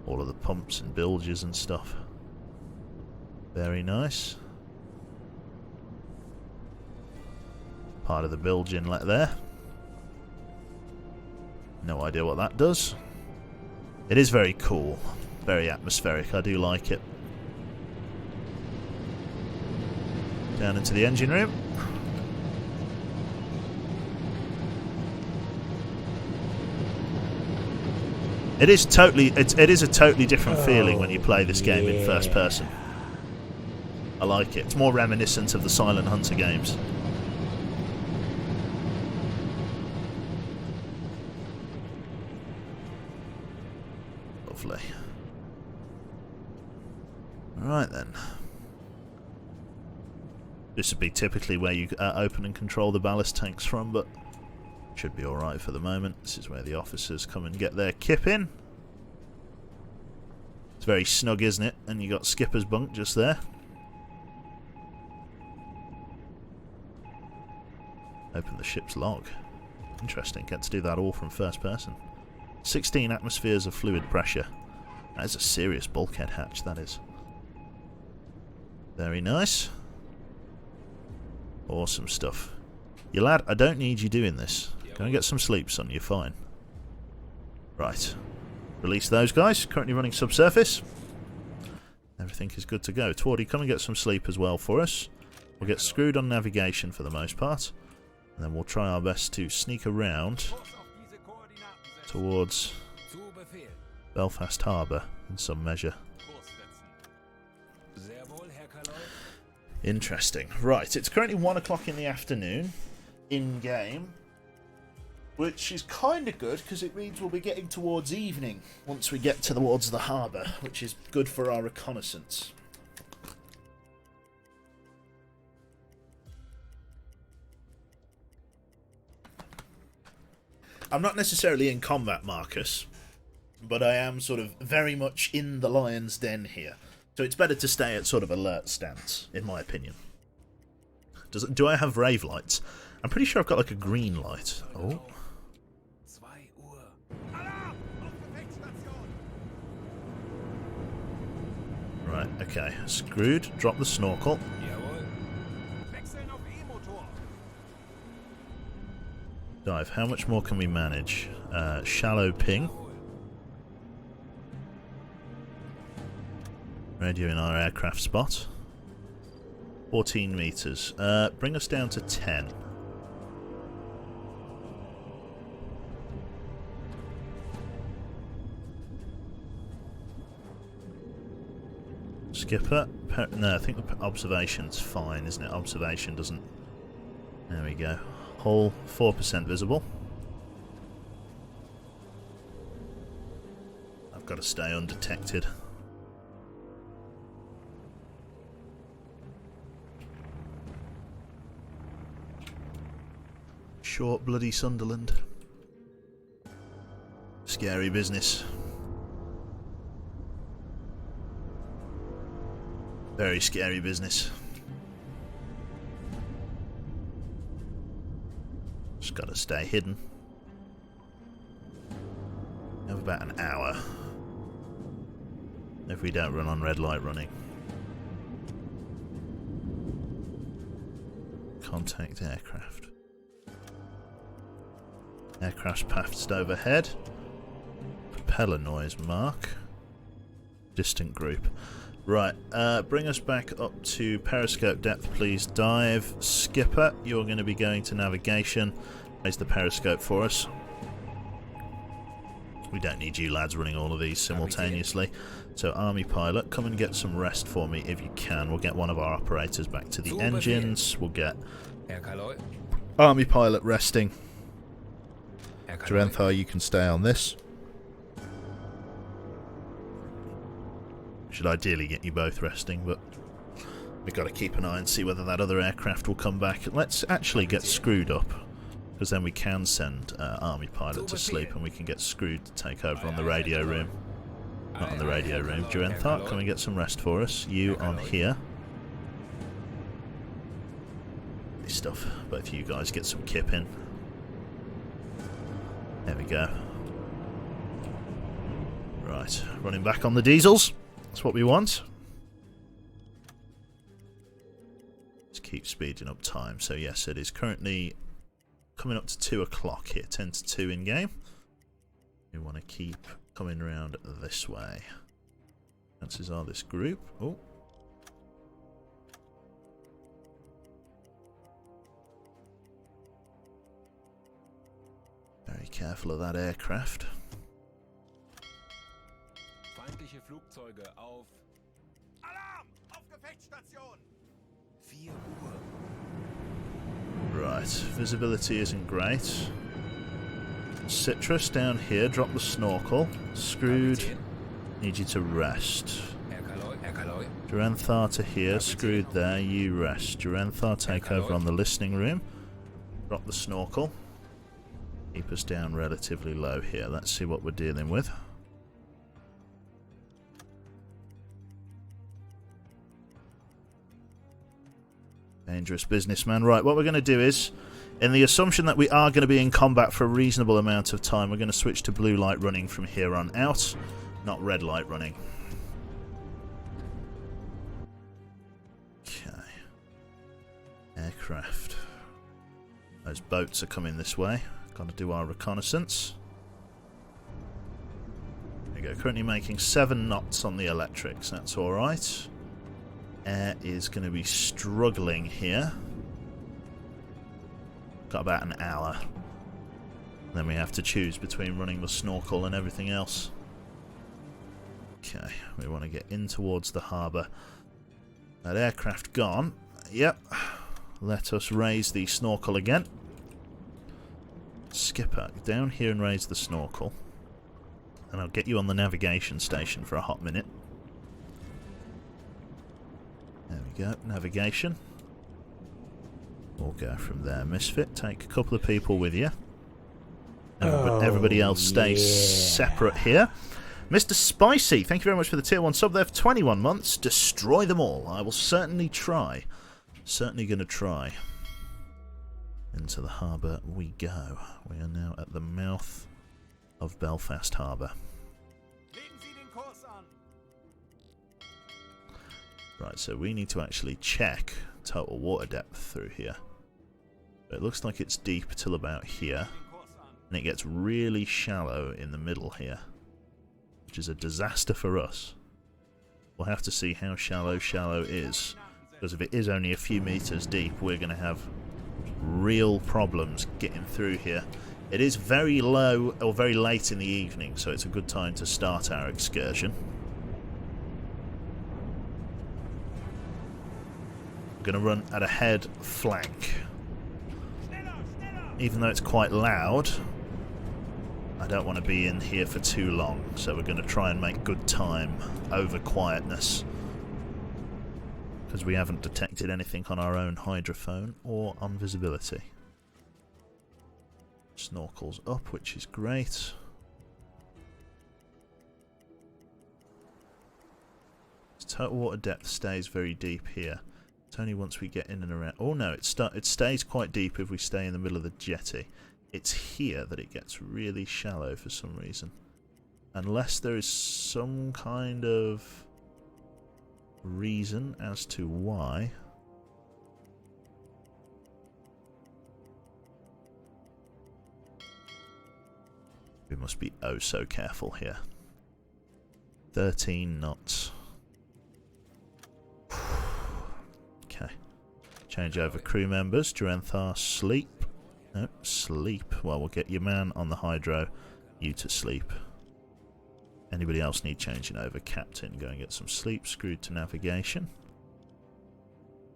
All of the pumps and bilges and stuff. Very nice. Part of the bilge inlet there. No idea what that does. It is very cool. Very atmospheric. I do like it. Down into the engine room. It is a totally different feeling when you play this game in first person. I like it. It's more reminiscent of the Silent Hunter games. Lovely. Alright then. This would be typically where you open and control the ballast tanks from, but should be alright for the moment. This is where the officers come and get their kip in. It's very snug, isn't it? And you got skipper's bunk just there. Open the ship's log. Interesting, get to do that all from first person. 16 atmospheres of fluid pressure. That is a serious bulkhead hatch, that is. Very nice. Awesome stuff. You lad, I don't need you doing this. Go and get some sleep, son, you're fine. Right. Release those guys, currently running subsurface. Everything is good to go. Twardy, come and get some sleep as well for us. We'll get screwed on navigation for the most part. And then we'll try our best to sneak around towards Belfast Harbour in some measure. Interesting. Right, it's currently 1 o'clock in the afternoon, in-game, which is kind of good, because it means we'll be getting towards evening once we get towards the harbour, which is good for our reconnaissance. I'm not necessarily in combat, Marcus, but I am sort of very much in the lion's den here. So it's better to stay at sort of alert stance, in my opinion. Do I have rave lights? I'm pretty sure I've got like a green light. Oh. Right, okay. Screwed. Drop the snorkel. Dive. How much more can we manage? Shallow ping. Radio in our aircraft spot. 14 meters. Bring us down to 10. Skipper? No, I think the observation's fine, isn't it? Observation doesn't... There we go. Hull 4% visible. I've got to stay undetected. Short bloody Sunderland. Scary business. Very scary business. Just gotta stay hidden. We have about an hour. If we don't run on red light running. Contact aircraft. Aircraft passed overhead. Propeller noise mark. Distant group. Right, bring us back up to periscope depth, please. Dive. Skipper, you're going to be going to navigation. Raise the periscope for us. We don't need you lads running all of these simultaneously. So, Army pilot, come and get some rest for me if you can. We'll get one of our operators back to the engines. We'll get Army pilot resting. Drenthar, you can stay on this. Should ideally get you both resting, but we've got to keep an eye and see whether that other aircraft will come back. Let's actually get screwed up, because then we can send Army pilot to sleep and we can get screwed to take over on the radio room. Not on the radio room. Drenthar, come and get some rest for us. You on here. This stuff. Both of you guys get some kip in. There we go. Right, running back on the diesels. That's what we want. Let's keep speeding up time. So yes, it is currently coming up to 2 o'clock here. 10 to 2 in game. We want to keep coming round this way. Chances are this group. Oh. Very careful of that aircraft. Feindliche Flugzeuge auf. Alarm! Auf Gefechtsstation! 4 Uhr. Right, visibility isn't great. Citrus down here, drop the snorkel. Screwed, need you to rest. Duranthar to here, screwed there, you rest. Duranthar, take over on the listening room. Drop the snorkel. Keep us down relatively low here. Let's see what we're dealing with. Dangerous businessman. Right, what we're going to do is, in the assumption that we are going to be in combat for a reasonable amount of time, we're going to switch to blue light running from here on out, not red light running. Okay. Aircraft. Those boats are coming this way. Got to do our reconnaissance. There we go. Currently making 7 knots on the electrics. That's alright. Air is going to be struggling here. Got about an hour. Then we have to choose between running the snorkel and everything else. Okay, we want to get in towards the harbour. That aircraft gone. Yep. Let us raise the snorkel again. Skipper, down here and raise the snorkel. And I'll get you on the navigation station for a hot minute. There we go, navigation. We'll go from there. Misfit, take a couple of people with you. Everybody else stays separate here. Mr. Spicy, thank you very much for the tier 1 sub there for 21 months. Destroy them all. I will certainly try. Certainly going to try. Into the harbour we go. We are now at the mouth of Belfast Harbour. Right, so we need to actually check total water depth through here. It looks like it's deep till about here, and it gets really shallow in the middle here, which is a disaster for us. We'll have to see how shallow is, because if it is only a few meters deep, we're going to have real problems getting through here. It is very low, or very late in the evening, so it's a good time to start our excursion. Going to run at a head flank. Even though it's quite loud, I don't want to be in here for too long, so we're going to try and make good time over quietness, because we haven't detected anything on our own hydrophone or on visibility. Snorkel's up, which is great. Total water depth stays very deep here. It's only once we get in and around... Oh no, it stays quite deep if we stay in the middle of the jetty. It's here that it gets really shallow for some reason. Unless there is some kind of reason as to why. We must be oh so careful here. 13 knots. Okay. Change over crew members. Duranthar, sleep. No, sleep. Well, we'll get your man on the hydro. You to sleep. Anybody else need changing over? Captain, go and get some sleep. Screwed to navigation.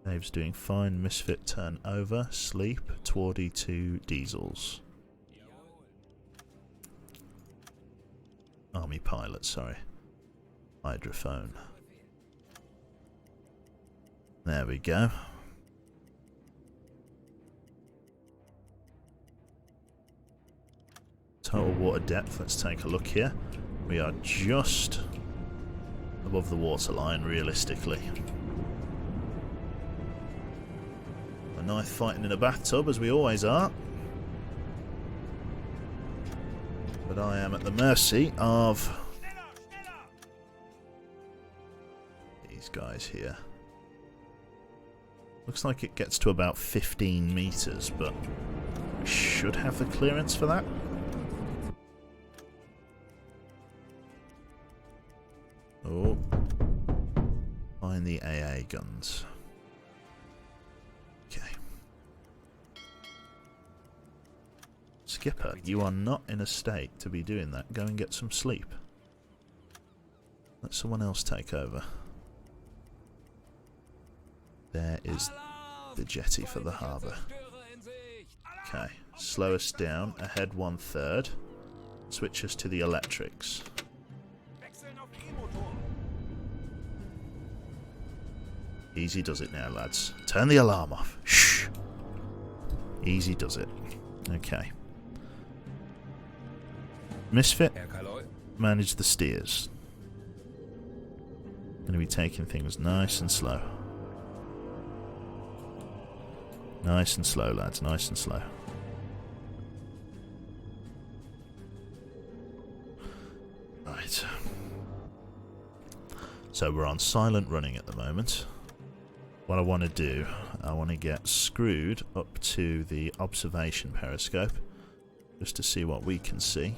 Dave's doing fine. Misfit, turn over. Sleep. Twardy to diesels. Army pilot, sorry. Hydrophone. There we go. Total water depth, let's take a look here. We are just above the waterline, realistically. A knife fighting in a bathtub, as we always are. But I am at the mercy of these guys here. Looks like it gets to about 15 meters, but we should have the clearance for that. the AA guns. Okay. Skipper, you are not in a state to be doing that. Go and get some sleep. Let someone else take over. There is the jetty for the harbour. Okay, slow us down. Ahead 1/3. Switch us to the electrics. Wechseln auf E-Motor. Easy does it now, lads. Turn the alarm off. Shh. Easy does it. Okay. Misfit, Herr Kaloi. manage the steers. Going to be taking things nice and slow. Nice and slow, lads. Nice and slow. Right. So we're on silent running at the moment. What I want to do, I want to get screwed up to the observation periscope just to see what we can see.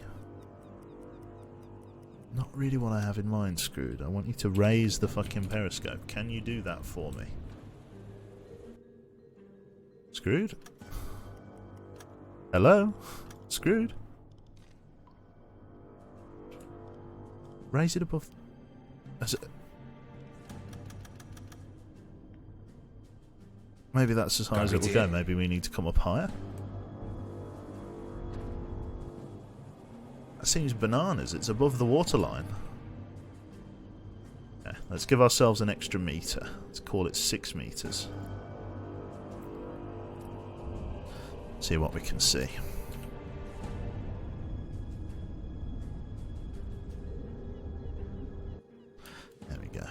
Not really what I have in mind, Screwed. I want you to raise the fucking periscope. Can you do that for me? Screwed? Hello? Screwed? Raise it above... Maybe that's as high as it will go. Maybe we need to come up higher. That seems bananas. It's above the waterline. Yeah, let's give ourselves an extra metre. Let's call it 6 metres. See what we can see. There we go.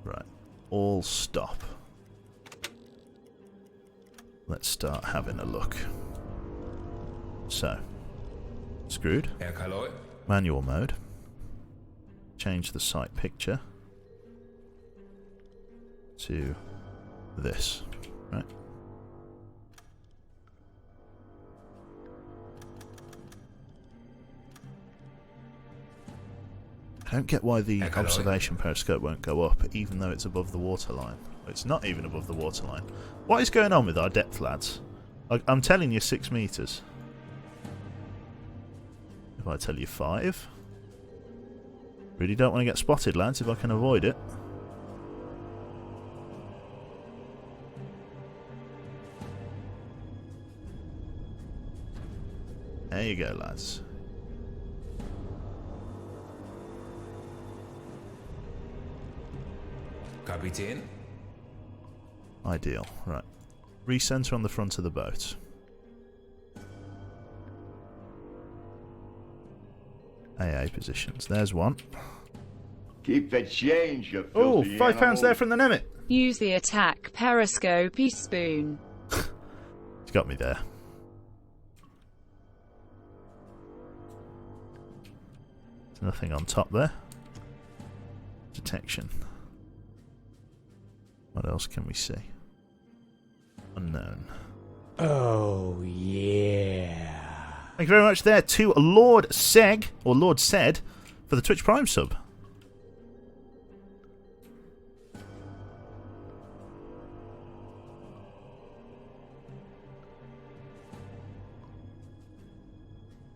Right. All stop. Let's start having a look. So, Screwed. Herr Kaloi. Manual mode. Change the sight picture to this, right? I don't get why the observation periscope won't go up, even though it's above the waterline. It's not even above the waterline. What is going on with our depth, lads? I'm telling you 6 metres. If I tell you 5... Really don't want to get spotted, lads, if I can avoid it. There you go, lads. Kapitän. Ideal. Right. Recenter on the front of the boat. AA positions. There's one. Keep the change, you Oh, filthy £5 animal. there from the Nemit. Use the attack periscopy spoon. He's got me there. There's nothing on top there. Detection. What else can we see? Unknown. Oh, yeah. Thank you very much there to Lord Seg, or Lord Said, for the Twitch Prime sub.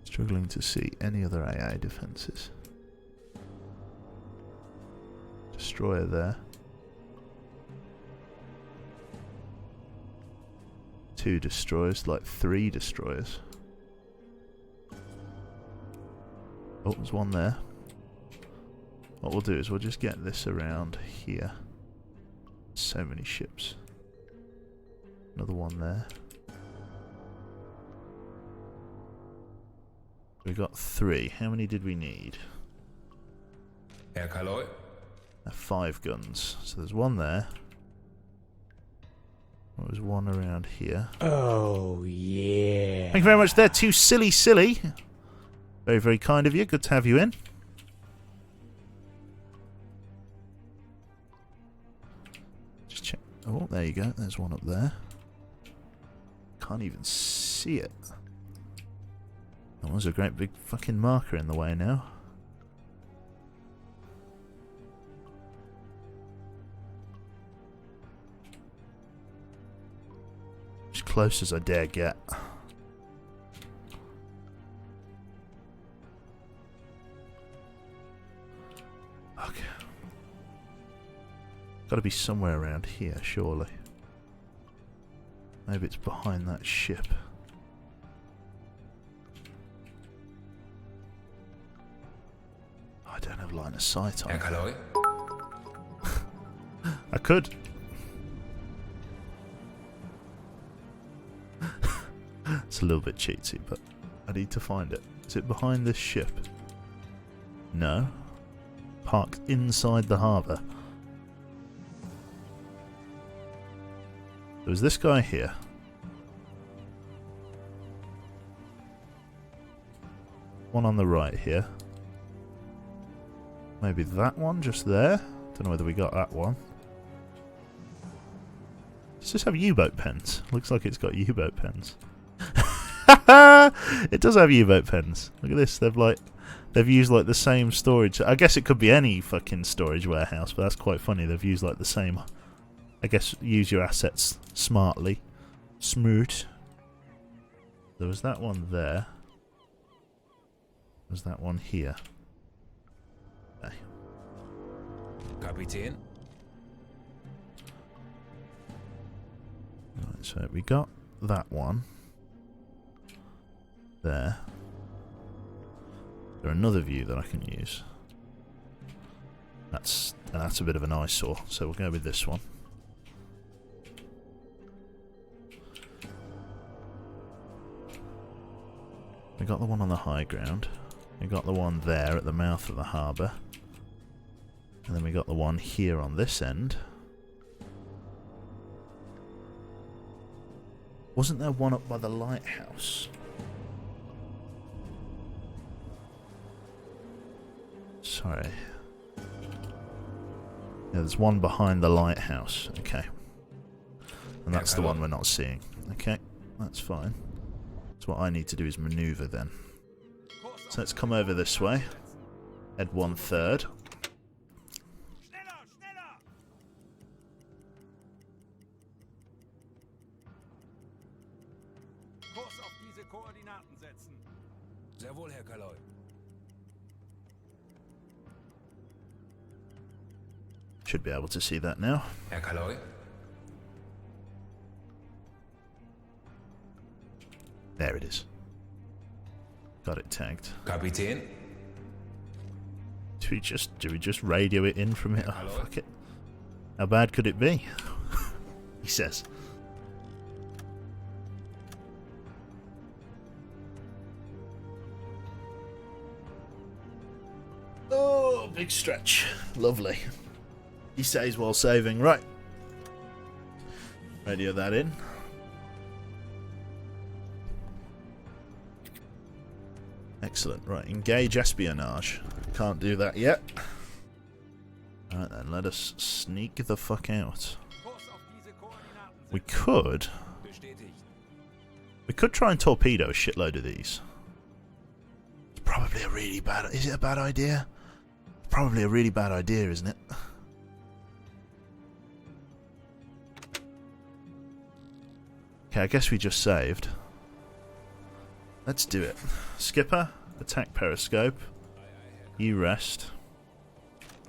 Struggling to see any other AI defences. Destroyer there. 2 destroyers, like 3 destroyers. Oh, there's one there. What we'll do is we'll just get this around here. So many ships. Another one there. We got 3. How many did we need? Herr Kaloi. 5 guns. So there's one there. There's one around here. Oh, yeah. Thank you very much there to Silly Silly. Very, very kind of you. Good to have you in. Just check. Oh, there you go. There's one up there. Can't even see it. That was a great big fucking marker in the way now. As close as I dare get. Okay. Got to be somewhere around here, surely. Maybe it's behind that ship. I don't have line of sight on Herr it. Kaloi? I could. It's a little bit cheaty, but I need to find it. Is it behind this ship? No. Parked inside the harbour. There was this guy here. One on the right here. Maybe that one just there? Don't know whether we got that one. Does this have U-boat pens? Looks like it's got U-boat pens. It does have U-boat pens. Look at this. They've used like the same storage. I guess it could be any fucking storage warehouse, but that's quite funny. They've used like the same. I guess use your assets smartly. Smooth. There was that one there. There's that one here. Okay. Kapitän? Right, so we got that one. There. There's another view that I can use. That's a bit of an eyesore, so we'll go with this one. We got the one on the high ground. We got the one there at the mouth of the harbour. And then we got the one here on this end. Wasn't there one up by the lighthouse? Sorry. Yeah, there's one behind the lighthouse. Okay. And that's the one we're not seeing. Okay, that's fine. So what I need to do is manoeuvre then. So let's come over this way. Head 1/3. Schneller, schneller! Kurs auf diese Koordinaten setzen. Sehr wohl, Herr Kaloi. Should be able to see that now. Herr Kaloi? There it is. Got it tagged. Kapitän? Do we just radio it in from here? Oh, fuck it. How bad could it be? He says. Oh, big stretch. Lovely. He says while saving. Right. Radio that in. Excellent. Right, engage espionage. Can't do that yet. Alright then, let us sneak the fuck out. Kurs auf diese Koordinaten setzen. Bestätigt. We could try and torpedo a shitload of these. It's probably a really bad... Is it a bad idea? Probably a really bad idea, isn't it? Okay, I guess we just saved. Let's do it. Skipper, attack periscope. You rest.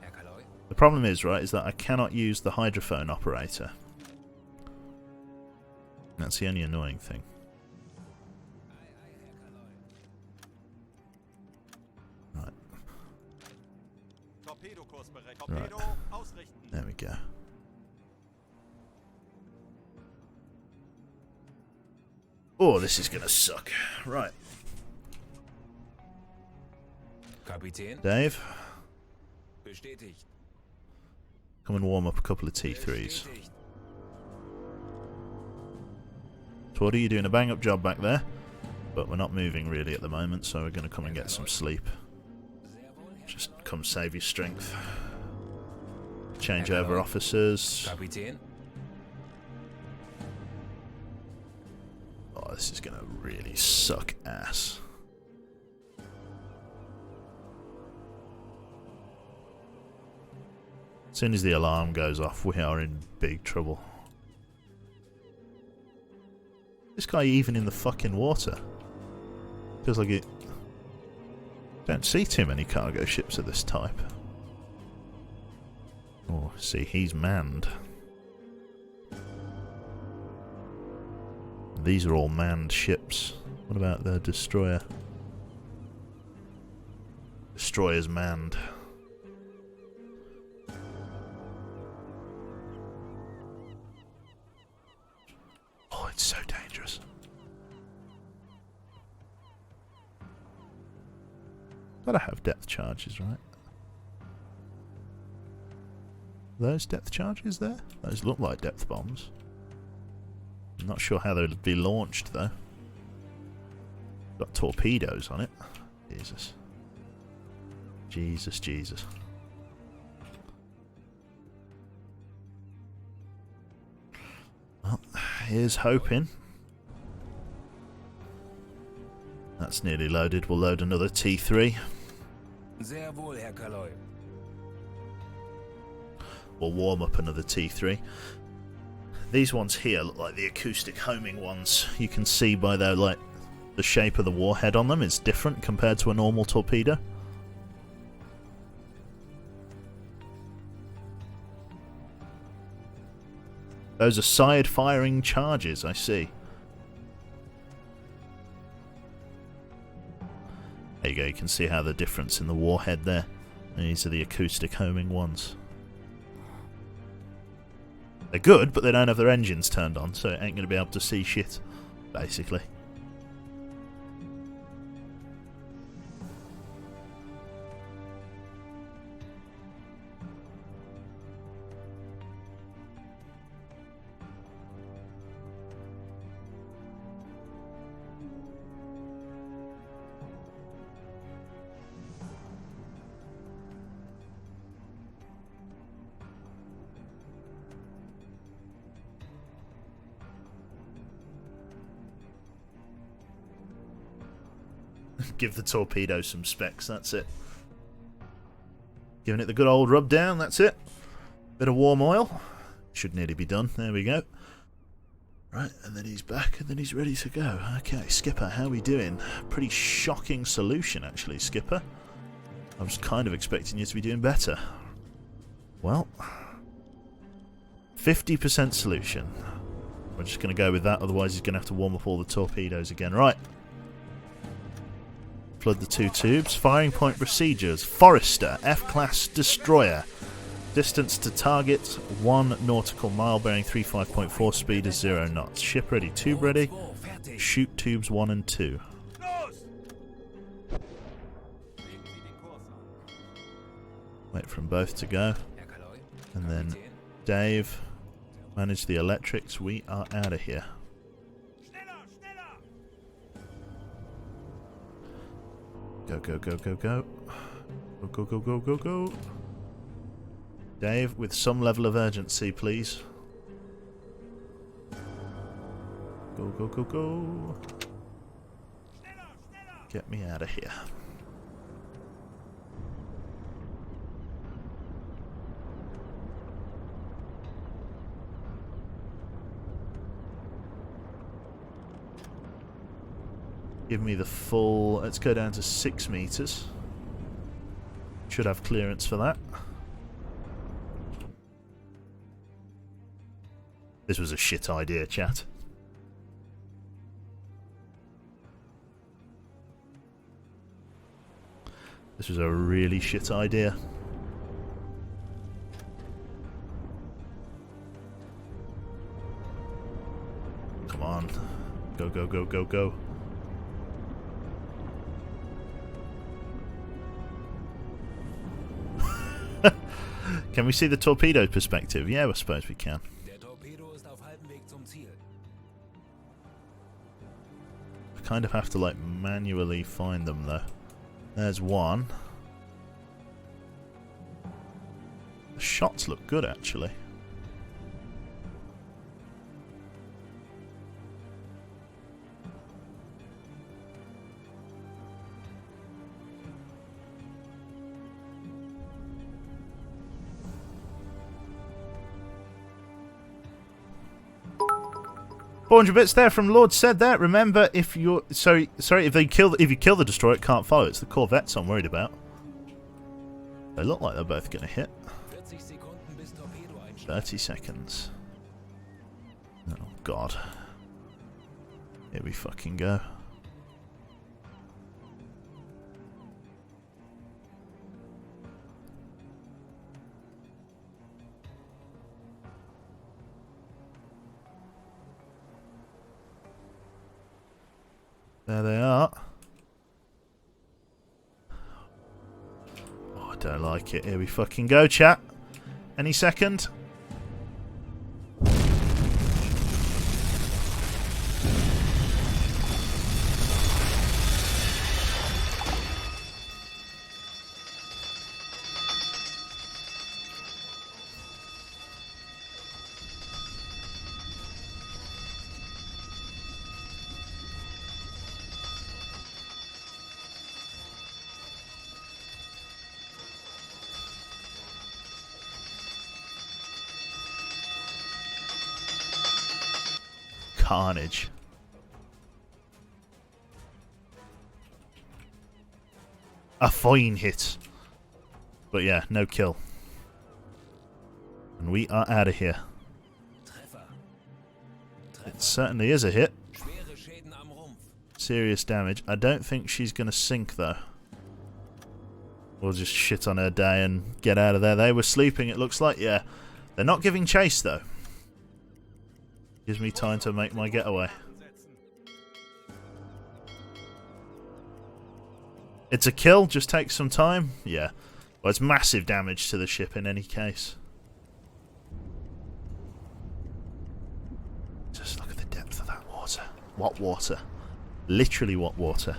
Herr Kaloi? The problem is, right, is that I cannot use the hydrophone operator. That's the only annoying thing. Right, Torpedokurs berechnet. Right. Torpedo ausrichten. there we go. Oh, this is gonna suck. Right, Kapitän? Dave, Bestätigt. come and warm up a couple of T3s. Bestätigt. So what are you doing? A bang-up job back there? But we're not moving really at the moment, so we're going to come and get some sleep. Sehr wohl, Herr Just come save your strength. Change over officers. Kapitän? Oh, this is going to really suck ass. As soon as the alarm goes off, we are in big trouble. This guy even in the fucking water. Feels like it... Don't see too many cargo ships of this type. Oh, see, he's manned. These are all manned ships. What about the destroyer? Destroyer's manned. Oh, it's so dangerous. Gotta have depth charges, right? Those depth charges there? Those look like depth bombs. I'm not sure how they would be launched though. Got torpedoes on it. Jesus. Jesus, Jesus. Well, here's hoping. That's nearly loaded. We'll load another T3. Sehr wohl, Herr Kaloy. We'll warm up another T3. These ones here look like the acoustic homing ones. You can see by their, like, the shape of the warhead on them. It's different compared to a normal torpedo. Those are side-firing charges, I see. There you go, you can see how the difference in the warhead there. These are the acoustic homing ones. They're good, but they don't have their engines turned on, so it ain't going to be able to see shit, basically. Give the torpedo some specs, that's it. Giving it the good old rub down, that's it. Bit of warm oil. Should nearly be done, there we go. Right, and then he's back, and then he's ready to go. Okay, Skipper, how are we doing? Pretty shocking solution, actually, Skipper. I was kind of expecting you to be doing better. Well, 50% solution. We're just going to go with that, otherwise he's going to have to warm up all the torpedoes again. Right. Flood the two tubes. Firing point procedures. Forester, F-class destroyer. Distance to target 1 nautical mile, bearing 35.4, speed is 0 knots. Ship ready, tube ready. Shoot tubes 1 and 2. Wait for them both to go. Herr Kaloy. And then Kapitän. Dave, manage the electrics. We are out of here. Go, go, go, go, go. Go, go, go, go, go, go. Dave, with some level of urgency, please. Go, go, go, go. Get me out of here. Give me the full... Let's go down to 6 meters. Should have clearance for that. This was a shit idea, chat. This was a really shit idea. Come on. Go, go, go, go, go. Can we see the torpedo perspective? Yeah, I suppose we can. Der Torpedo ist auf halbem Weg zum Ziel. I kind of have to like manually find them though. There's one. The shots look good actually. 400 bits there from Lord said that. Remember, if you're if you kill the destroyer, it can't follow. It's the corvettes I'm worried about. They look like they're both going to hit. 30 seconds. Oh god. Here we fucking go. There they are. Oh, I don't like it. Here we fucking go, chat. Any second. Carnage. A fine hit. But yeah, no kill. And we are out of here. It certainly is a hit. Serious damage. I don't think she's going to sink though. We'll just shit on her day and get out of there. They were sleeping, it looks like. Yeah. They're not giving chase though. Gives me time to make my getaway. It's a kill, just takes some time. Yeah. Well, it's massive damage to the ship in any case. Just look at the depth of that water. What water? Literally what water.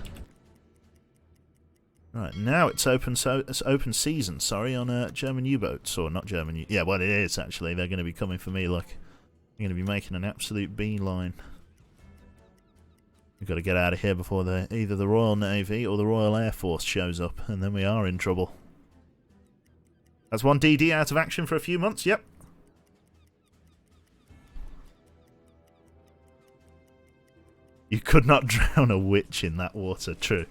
Right, now it's open season, sorry, on German U-boats. Or not German U... Yeah, well it is actually. They're going to be coming for me, look. I'm going to be making an absolute beeline. We've got to get out of here before either the Royal Navy or the Royal Air Force shows up, and then we are in trouble. That's one DD out of action for a few months, yep. You could not drown a witch in that water, true.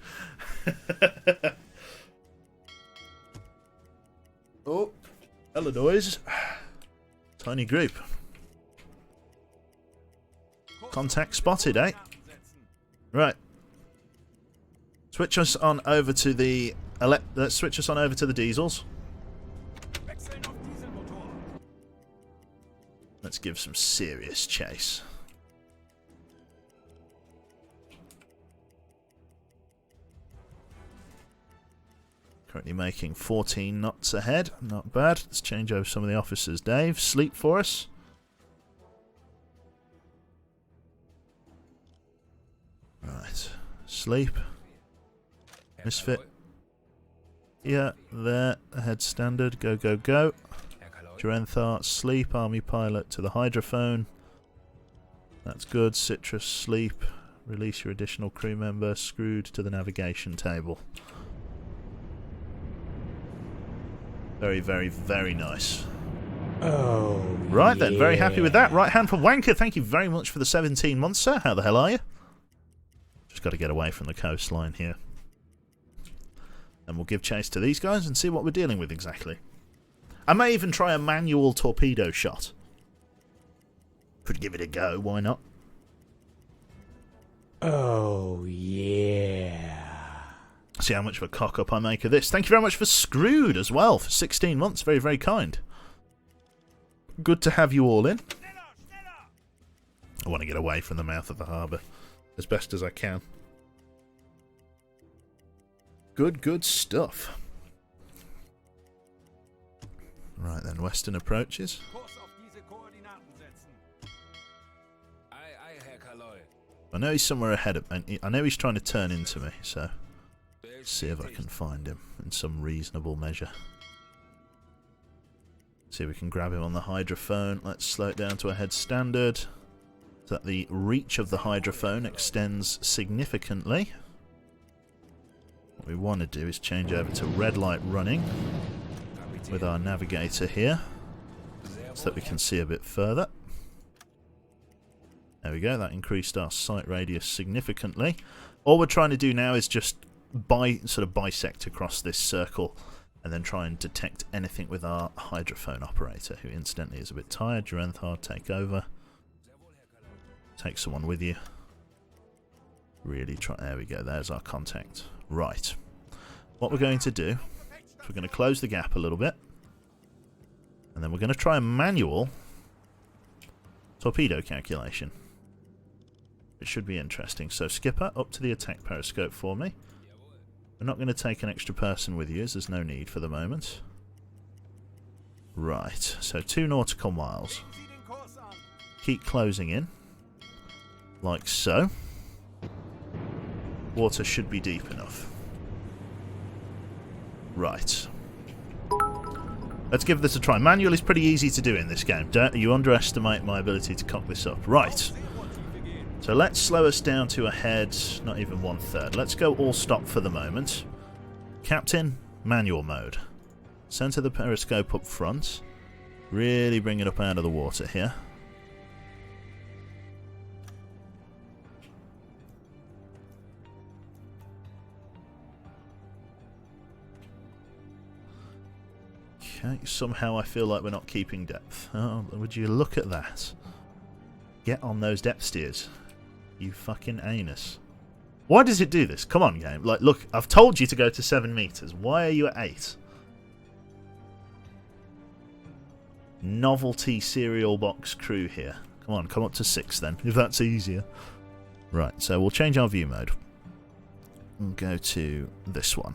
Oh, hello noise. Tiny group. Contact spotted, eh? Right. Switch us on over to the diesels. Let's give some serious chase. Currently making 14 knots ahead. Not bad. Let's change over some of the officers. Dave, sleep for us. Right. Sleep. Misfit. Yeah, there. Ahead standard. Go, go, go. Durenthar, sleep. Army pilot to the hydrophone. That's good. Citrus, sleep. Release your additional crew member. Screwed to the navigation table. Very, very, very nice. Oh, right then, very happy with that. Right hand for Wanker, thank you very much for the 17 months, sir. How the hell are you? Just got to get away from the coastline here. And we'll give chase to these guys and see what we're dealing with exactly. I may even try a manual torpedo shot. Could give it a go, why not? Oh, yeah. See how much of a cock-up I make of this. Thank you very much for Screwed as well, for 16 months. Very, very kind. Good to have you all in. I want to get away from the mouth of the harbour as best as I can. Good, good stuff. Right then, western approaches. I know he's somewhere ahead of me. I know he's trying to turn into me, so... see if I can find him in some reasonable measure. See if we can grab him on the hydrophone. Let's slow it down to a head standard so that the reach of the hydrophone extends significantly. What we want to do is change over to red light running with our navigator here so that we can see a bit further. There we go, that increased our sight radius significantly. All we're trying to do now is just sort of bisect across this circle and then try and detect anything with our hydrophone operator, who incidentally is a bit tired. Jurenthar, take over. Take someone with you. Really try. There we go, there's our contact. Right. What we're going to do is we're going to close the gap a little bit. And then we're going to try a manual torpedo calculation. It should be interesting. So, Skipper, up to the attack periscope for me. We're not going to take an extra person with you, as there's no need for the moment. Right, so 2 nautical miles. Keep closing in. Like so. Water should be deep enough. Right. Let's give this a try. Manual is pretty easy to do in this game. Don't you underestimate my ability to cock this up. Right. So let's slow us down to a head, not even 1/3. Let's go all stop for the moment. Captain, manual mode. Center the periscope up front. Really bring it up out of the water here. Okay, somehow I feel like we're not keeping depth. Oh, would you look at that? Get on those depth steers. You fucking anus. Why does it do this? Come on, game. Like, look, I've told you to go to 7 meters. Why are you at 8? Novelty cereal box crew here. Come on, come up to 6 then, if that's easier. Right, so we'll change our view mode. And go to this one.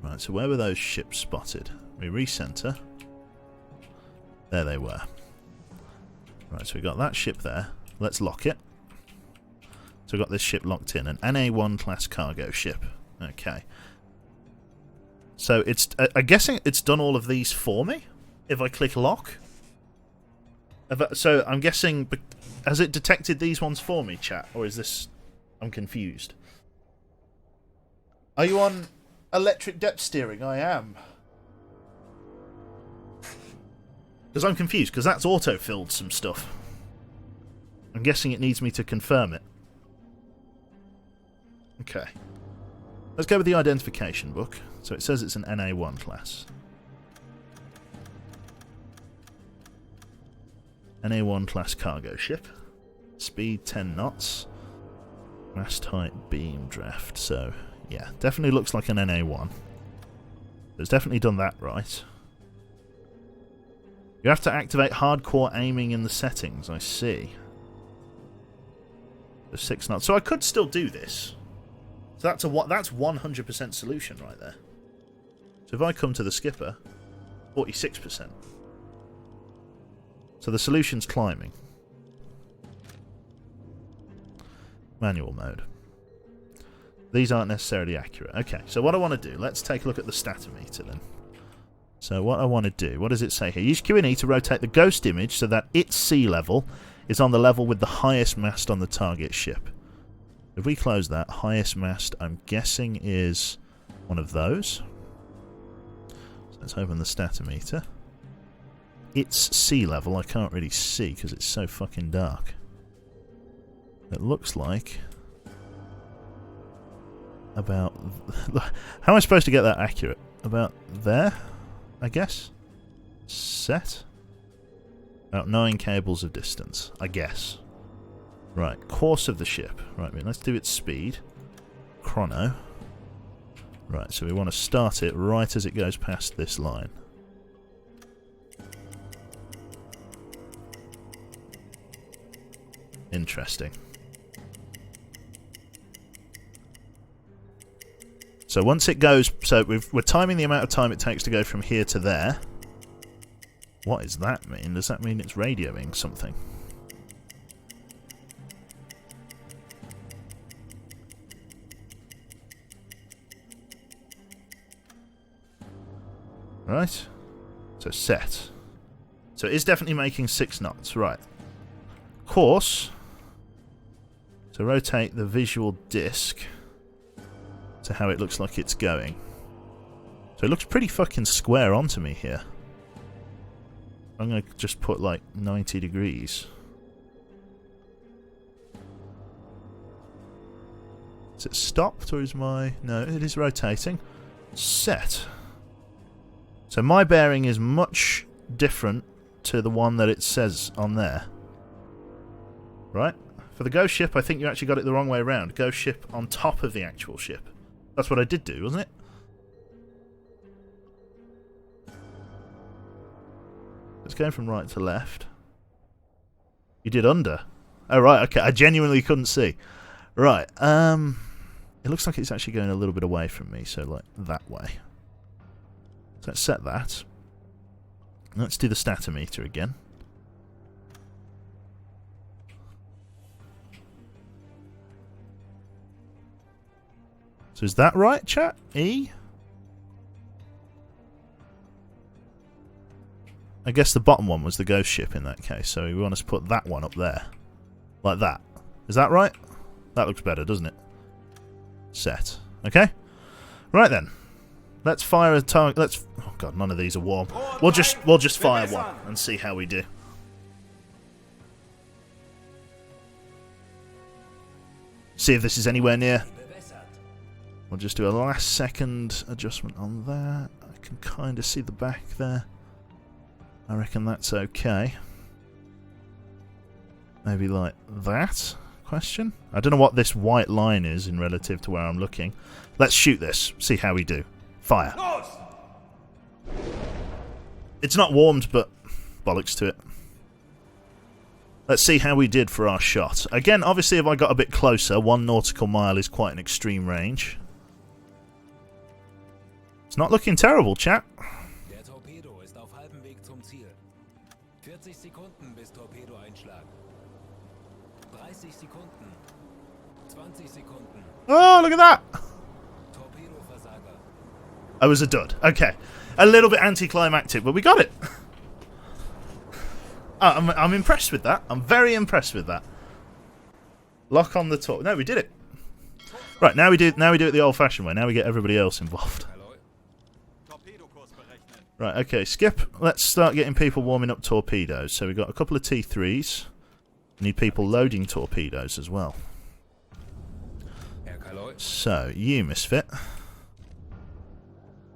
Right, so where were those ships spotted? We recenter. There they were. Right, so we got that ship there. Let's lock it. So we've got this ship locked in. An NA-1 class cargo ship. Okay. So it's... I'm guessing it's done all of these for me? If I click lock? So I'm guessing... Has it detected these ones for me, chat? Or is this... I'm confused. Are you on electric depth steering? I am. Because I'm confused, because that's auto-filled some stuff. I'm guessing it needs me to confirm it. Okay. Let's go with the identification book. So it says it's an NA-1 class. NA-1 class cargo ship. Speed 10 knots. Mast height beam draft. So, yeah, definitely looks like an NA-1. It's definitely done that right. You have to activate hardcore aiming in the settings, I see. The 6 knots. So I could still do this. So that's 100% solution right there. So if I come to the skipper, 46%. So the solution's climbing. Manual mode. These aren't necessarily accurate. Okay, so what I want to do, let's take a look at the statometer then. So what I want to do, what does it say here? Use Q and E to rotate the ghost image so that its sea level is on the level with the highest mast on the target ship. If we close that, highest mast, I'm guessing, is one of those. So let's open the statometer. Its sea level, I can't really see because it's so fucking dark. It looks like about... How am I supposed to get that accurate? About there, I guess? Set? About 9 cables of distance, I guess. Right, course of the ship. Right, let's do its speed. Chrono. Right, so we want to start it right as it goes past this line. Interesting. So once it goes... So we're timing the amount of time it takes to go from here to there. What does that mean? Does that mean it's radioing something? Right. So set. So it is definitely making 6 knots. Right. Course. To rotate the visual disc to how it looks like it's going. So it looks pretty fucking square onto me here. I'm going to just put like 90 degrees. Is it stopped or is my... No, it is rotating. Set. So my bearing is much different to the one that it says on there. Right? For the ghost ship, I think you actually got it the wrong way around. Ghost ship on top of the actual ship. That's what I did do, wasn't it? It's going from right to left. You did under. Oh, right, okay. I genuinely couldn't see. Right, it looks like it's actually going a little bit away from me, so like that way. So let's set that. Let's do the statometer again. So is that right, chat? E? I guess the bottom one was the ghost ship in that case, so we want to put that one up there. Like that. Is that right? That looks better, doesn't it? Set. Okay? Right then. Let's fire a target. Let's... Oh god, none of these are warm. We'll just fire one and see how we do. See if this is anywhere near. We'll just do a last second adjustment on that. I can kind of see the back there. I reckon that's okay. Maybe like that? Question? I don't know what this white line is in relative to where I'm looking. Let's shoot this. See how we do. Fire. It's not warmed, but bollocks to it. Let's see how we did for our shot. Again, obviously if I got a bit closer, 1 nautical mile is quite an extreme range. It's not looking terrible, chat. Der Torpedo ist auf halbem Weg zum Ziel. 40 Sekunden bis Torpedoeinschlag. 30 Sekunden. 20 Sekunden. Oh, look at that! Torpedoversager. I was a dud. Okay. A little bit anticlimactic, but we got it. I'm impressed with that. I'm very impressed with that. Lock on the top. No, we did it. Right, now we do it the old-fashioned way. Now we get everybody else involved. Torpedokurs berechnen. Right, okay, skip. Let's start getting people warming up torpedoes. So we've got a couple of T3s. We need people loading torpedoes as well. Herr Kaloi. So, you, Misfit.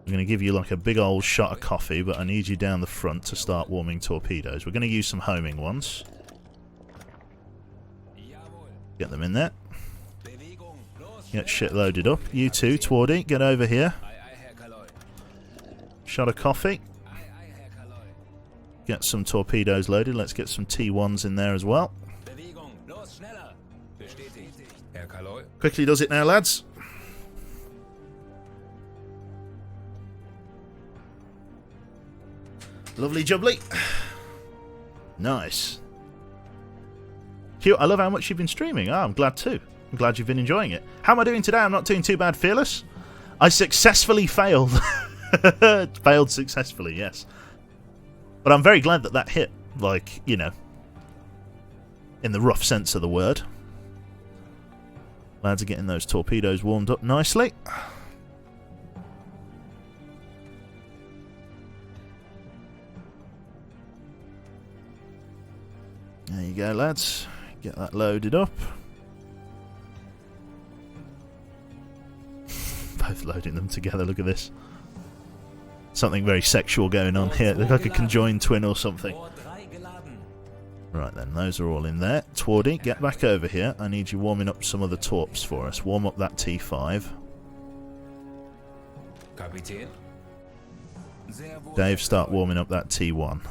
I'm going to give you like a big old shot of coffee, but I need you down the front to start warming torpedoes. We're going to use some homing ones. Jawohl. Get them in there. Bewegung. Los. Get shit loaded up. You too, Twardy, get over here. Ei, ei, Herr Kaloi. Shot of coffee. Ei, ei, Herr Kaloi. Get some torpedoes loaded. Let's get some T1s in there as well. Bewegung. Los, schneller. Bestätigt. Herr Kaloi. Quickly does it now, lads. Lovely jubbly. Nice. Cute. I love how much you've been streaming. I'm glad too. I'm glad you've been enjoying it. How am I doing today? I'm not doing too bad, Fearless. I successfully failed. Failed successfully, yes. But I'm very glad that that hit. Like, you know, in the rough sense of the word. Lads are getting those torpedoes warmed up nicely. There you go, lads. Get that loaded up. Both loading them together, look at this. Something very sexual going on here. They look like a conjoined twin or something. Board 3 geladen. Right then, those are all in there. Twardy, get back over here. I need you warming up some of the torps for us. Warm up that T5. Kapitän. Sehr wohl. Dave, start warming up that T1.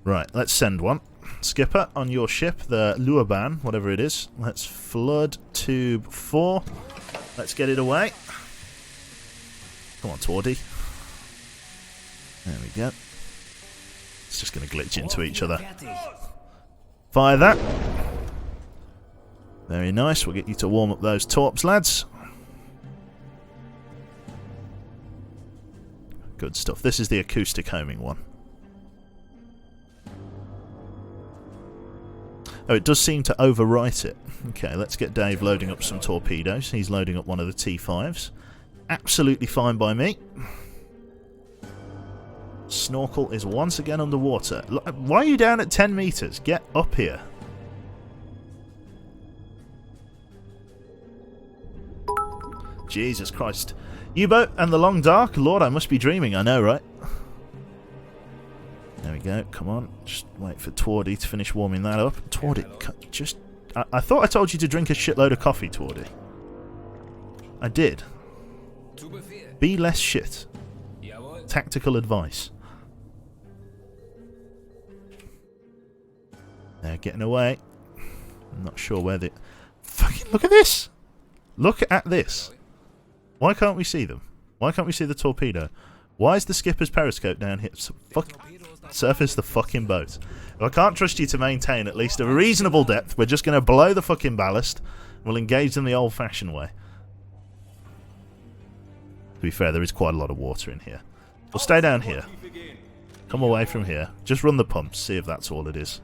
Right, let's send one. Skipper, on your ship, the Luaban, whatever it is. Let's flood tube 4. Let's get it away. Come on, Twardy. There we go. It's just going to glitch into each other. Fertig. Fire that. Very nice. We'll get you to warm up those torps, lads. Good stuff. This is the acoustic homing one. Oh, it does seem to overwrite it. Okay, let's get Dave loading up some torpedoes. He's loading up one of the T5s. Absolutely fine by me. Snorkel is once again underwater. Why are you down at 10 meters? Get up here. Jesus Christ. U-boat and the long dark? Lord, I must be dreaming. I know, right? There we go. Come on. Just wait for Twardy to finish warming that up. Twardy, just... I thought I told you to drink a shitload of coffee, Twardy. I did. Zu Befehl. Be less shit. Jawohl. Tactical advice. They're getting away. I'm not sure where they... Fucking look at this! Look at this. Why can't we see them? Why can't we see the torpedo? Why is the skipper's periscope down here? Surface the fucking boat. If I can't trust you to maintain at least a reasonable depth, we're just going to blow the fucking ballast and we'll engage them the old-fashioned way. To be fair, there is quite a lot of water in here. We'll stay down here. Come away from here. Just run the pumps, see if that's all it is.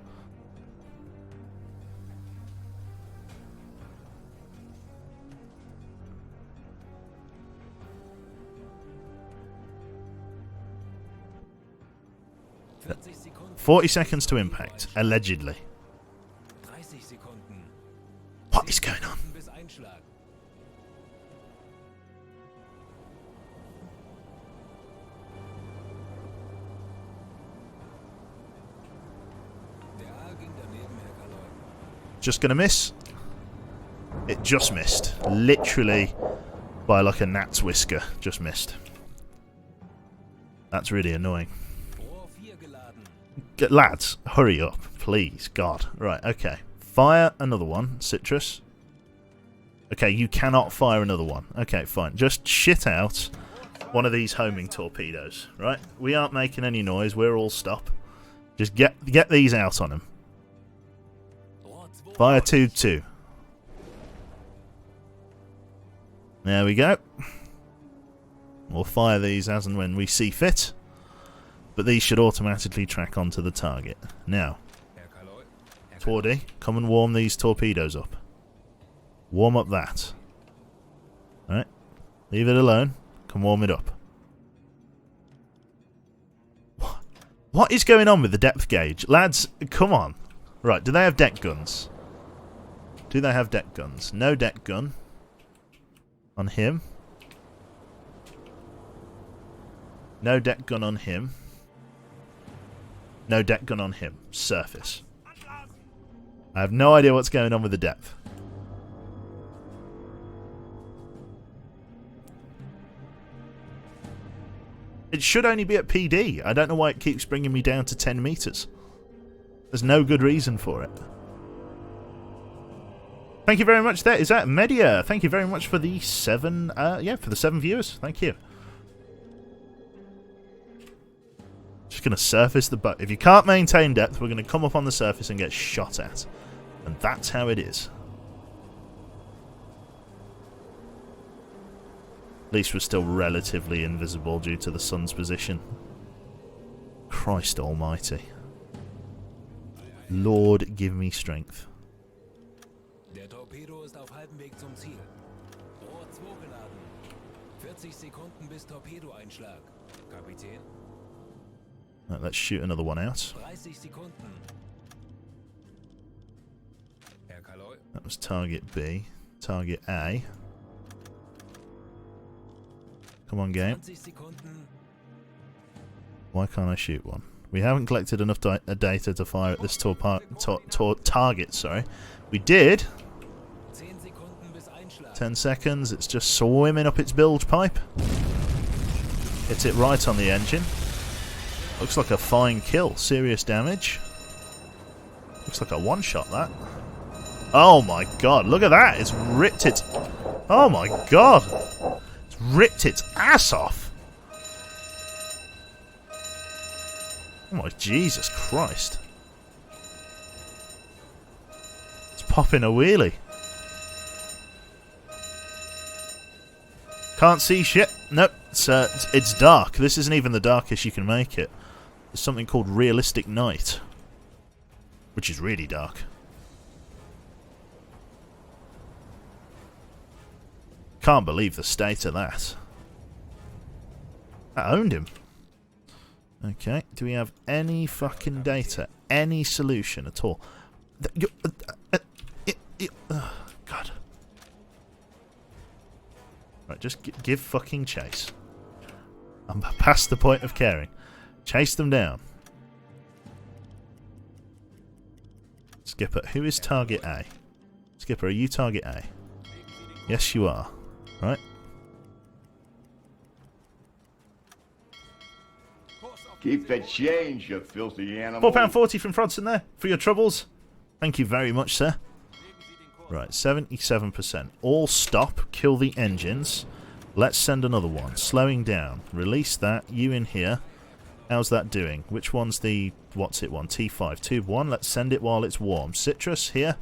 Sekunden. 40 seconds to impact, allegedly. 30 Sekunden. What is going on? Bis Einschlag. Der Aal ging daneben, Herr Kaloi. Just gonna miss. It just missed. Literally by like a gnat's whisker. Just missed. That's really annoying. Rohr 4 geladen. Lads, hurry up, please. God. Right, okay. Fire another one, Citrus. Okay, you cannot fire another one. Okay, fine. Just shit out one of these homing torpedoes, right? We aren't making any noise. We're all stop. Just get these out on him. Rohr 2. Fire tube 2. There we go. We'll fire these as and when we see fit. But these should automatically track onto the target. Now, Herr Kaloi. Herr Twardy, come and warm these torpedoes up. Warm up that. Alright. Leave it alone. Come warm it up. What is going on with the depth gauge? Lads, come on. Right, do they have deck guns? Do they have deck guns? No deck gun. On him. No deck gun on him. No deck gun on him. Surface. I have no idea what's going on with the depth. It should only be at PD. I don't know why it keeps bringing me down to 10 meters. There's no good reason for it. Thank you very much there. Is that Media? Thank you very much for the 7 for the 7 viewers. Thank you. Just going to surface the boat. If you can't maintain depth, we're going to come up on the surface and get shot at. And that's how it is. At least we're still relatively invisible due to the sun's position. Christ almighty. Lord, give me strength. Der Torpedo ist auf halbem Weg zum Ziel. Rohr 2 geladen. 40 Sekunden bis Torpedoeinschlag. Kapitän. Right, let's shoot another one out. 30 Sekunden. Herr Kaloi. That was target B. Target A. Come on, game. 20 Sekunden. Why can't I shoot one? We haven't collected enough data to fire at this target, sorry. We did. 10 Sekunden bis Einschlag. 10 seconds. It's just swimming up its bilge pipe. Hits it right on the engine. Looks like a fine kill. Serious damage. Looks like a one-shot, that. Oh my god, look at that. It's ripped its... Oh my god. It's ripped its ass off. Oh my Jesus Christ. It's popping a wheelie. Can't see shit. Nope, it's dark. This isn't even the darkest you can make it. There's something called realistic night, which is really dark. Can't believe the state of that. I owned him. Okay, do we have any fucking data? Any solution at all? Oh, God. Right, just give fucking chase. I'm past the point of caring. Chase them down. Skipper, who is target A? Skipper, are you target A? Yes, you are. Right. Keep the change, you filthy animal. £4.40 from Frodson there for your troubles. Thank you very much, sir. Right, 77%. All stop. Kill the engines. Let's send another one. Slowing down. Release that. You in here. How's that doing? Which one's the... What's it one? T5. Tube 1. Let's send it while it's warm. Citrus here.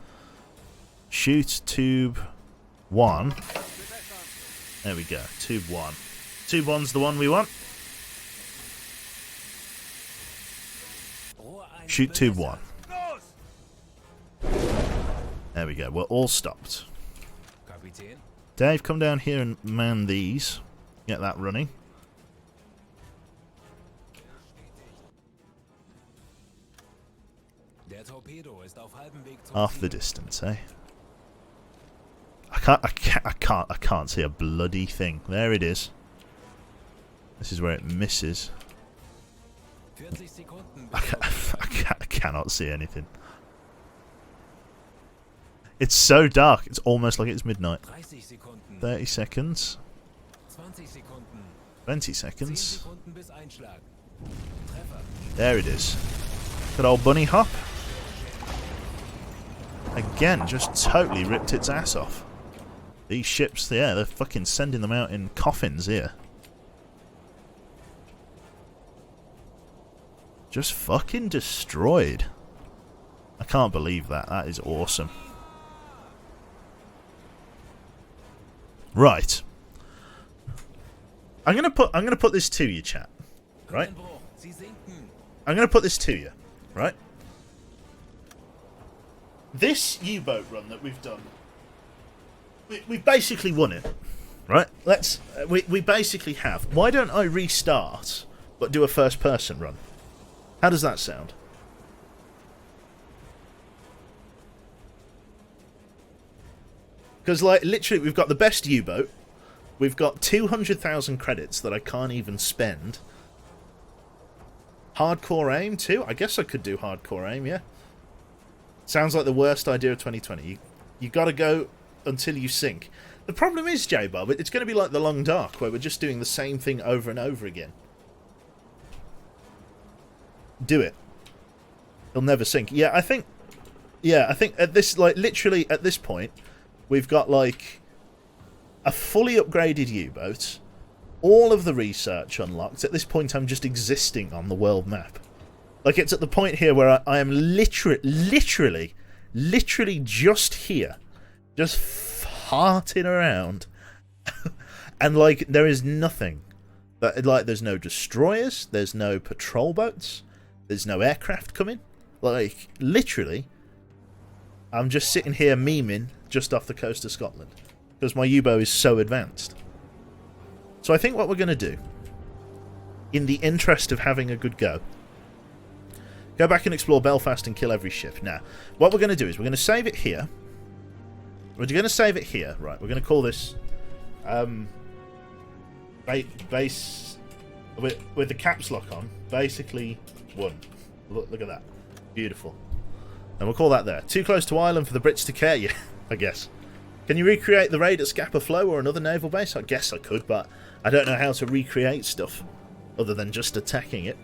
Shoot tube 1. There we go. Tube 1. Tube 1's the one we want. Shoot tube 1. There we go. We're all stopped. Kapitän, Dave, come down here and man these. Get that running. der Torpedo ist auf halbem Weg zum Half the Ziel. distance, eh? I can't see a bloody thing. There it is. This is where it misses. 40 Sekunden I bis cannot see anything. It's so dark. It's almost like it's midnight. 30 Sekunden, 30 seconds. 20 Sekunden, 20 10 seconds. Sekunden bis Einschlag. Treffer. There it is. Good old bunny hop. Again, just totally ripped its ass off. These ships, yeah, they're fucking sending them out in coffins here. Just fucking destroyed. I can't believe that. That is awesome. Right. I'm gonna put this to you, chat. Right? Bruch, Sie sinken. I'm gonna put this to you. Right? This U-boat run that we've done, we basically won it. Right? We basically have. Why don't I restart but do a first person run? How does that sound? Because, like, literally, we've got the best U-boat. We've got 200,000 credits that I can't even spend. Hardcore aim, too? I guess I could do hardcore aim, yeah. Sounds like the worst idea of 2020. You gotta go until you sink. The problem is, J-Bob, it's going to be like The Long Dark, where we're just doing the same thing over and over again. Do it. It'll never sink. Yeah, I think at this, like, literally at this point, we've got, like, a fully upgraded U-boat, all of the research unlocked. At this point, I'm just existing on the world map. Like, it's at the point here where I am literally just here. Just farting around. And, like, there is nothing. Like, there's no destroyers, there's no patrol boats, there's no aircraft coming. Like, literally, I'm just sitting here memeing just off the coast of Scotland. Because my U-boat is so advanced. So I think what we're going to do, in the interest of having a good go back and explore Belfast and kill every ship. Now, what we're going to do is we're going to save it here. We're going to save it here. Right, we're going to call this base with the caps lock on. Basically, 1. Look at that. Beautiful. And we'll call that there. Too close to Ireland for the Brits to care? Yeah, I guess. Can you recreate the raid at Scapa Flow or another naval base? I guess I could, but I don't know how to recreate stuff other than just attacking it.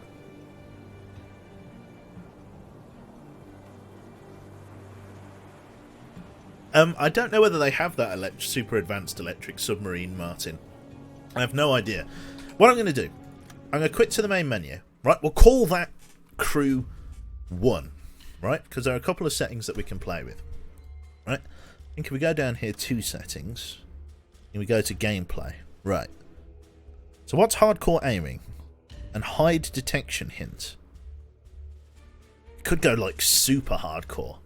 I don't know whether they have that super advanced electric submarine, Martin. I have no idea. What I'm going to do, I'm going to quit to the main menu. Right, we'll call that Crew 1. Right, because there are a couple of settings that we can play with. Right, I think if we go down here to settings, and we go to gameplay. Right. So what's hardcore aiming? And hide detection hint. Could go like super hardcore.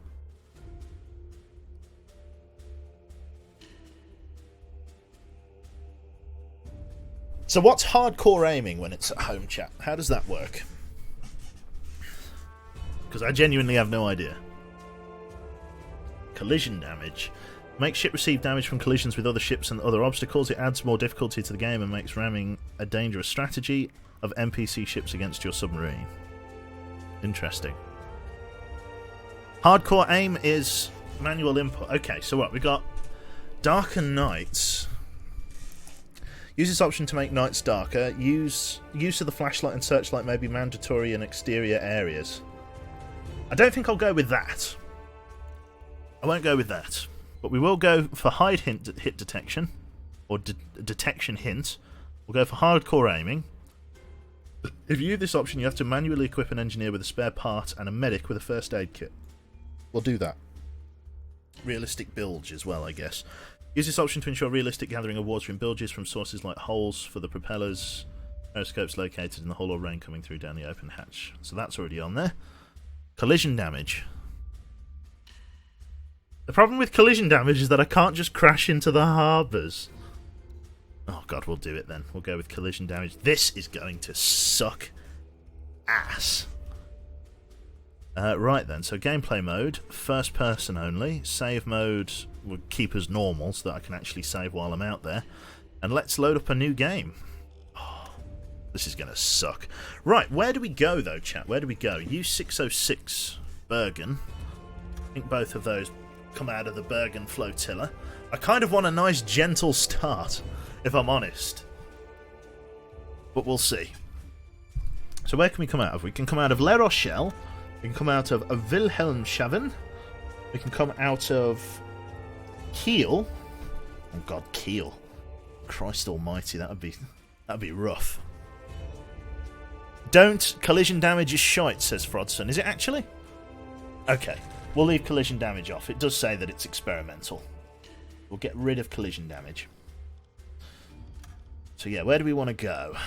So what's hardcore aiming when it's at home, chat? How does that work? Because I genuinely have no idea. Collision damage. Makes ship receive damage from collisions with other ships and other obstacles. It adds more difficulty to the game and makes ramming a dangerous strategy of NPC ships against your submarine. Interesting. Hardcore aim is manual input. Okay, so what? We got darker nights. Use this option to make nights darker. Use of the flashlight and searchlight may be mandatory in exterior areas. I don't think I'll go with that. I won't go with that. But we will go for hide hit detection. Or detection hint. We'll go for hardcore aiming. If you use this option, you have to manually equip an engineer with a spare part and a medic with a first aid kit. We'll do that. Realistic bilge as well, I guess. Use this option to ensure realistic gathering of water in bilges from sources like holes for the propellers, periscopes located in the hull or rain coming through down the open hatch. So that's already on there. Collision damage. The problem with collision damage is that I can't just crash into the harbours. Oh god, we'll do it then. We'll go with collision damage. This is going to suck ass. Right then, so gameplay mode, first person only. Save mode will keep us normal so that I can actually save while I'm out there. And let's load up a new game. Oh, this is going to suck. Right, where do we go though, chat? Where do we go? U606 Bergen. I think both of those come out of the Bergen flotilla. I kind of want a nice gentle start, if I'm honest. But we'll see. So where can we come out of? We can come out of La Rochelle. We can come out of Wilhelmshaven. We can come out of Kiel. Oh god, Kiel. Christ almighty, that'd be rough. Don't collision damage is shite, says Frodson. Is it actually? Okay, we'll leave collision damage off. It does say that it's experimental. We'll get rid of collision damage. So yeah, where do we want to go?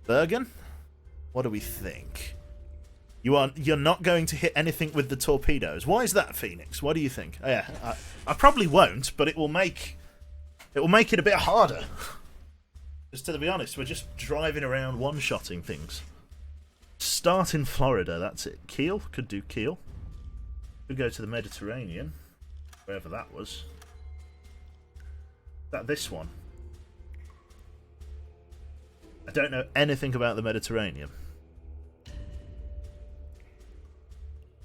Bergen? What do we think? You're not going to hit anything with the torpedoes. Why is that, Phoenix? What do you think? Oh, yeah, I probably won't, but it will make it a bit harder. Just to be honest, we're just driving around one-shotting things. Start in Florida, that's it. Kiel? Could do Kiel. Could go to the Mediterranean. Wherever that was. Is that this one? I don't know anything about the Mediterranean.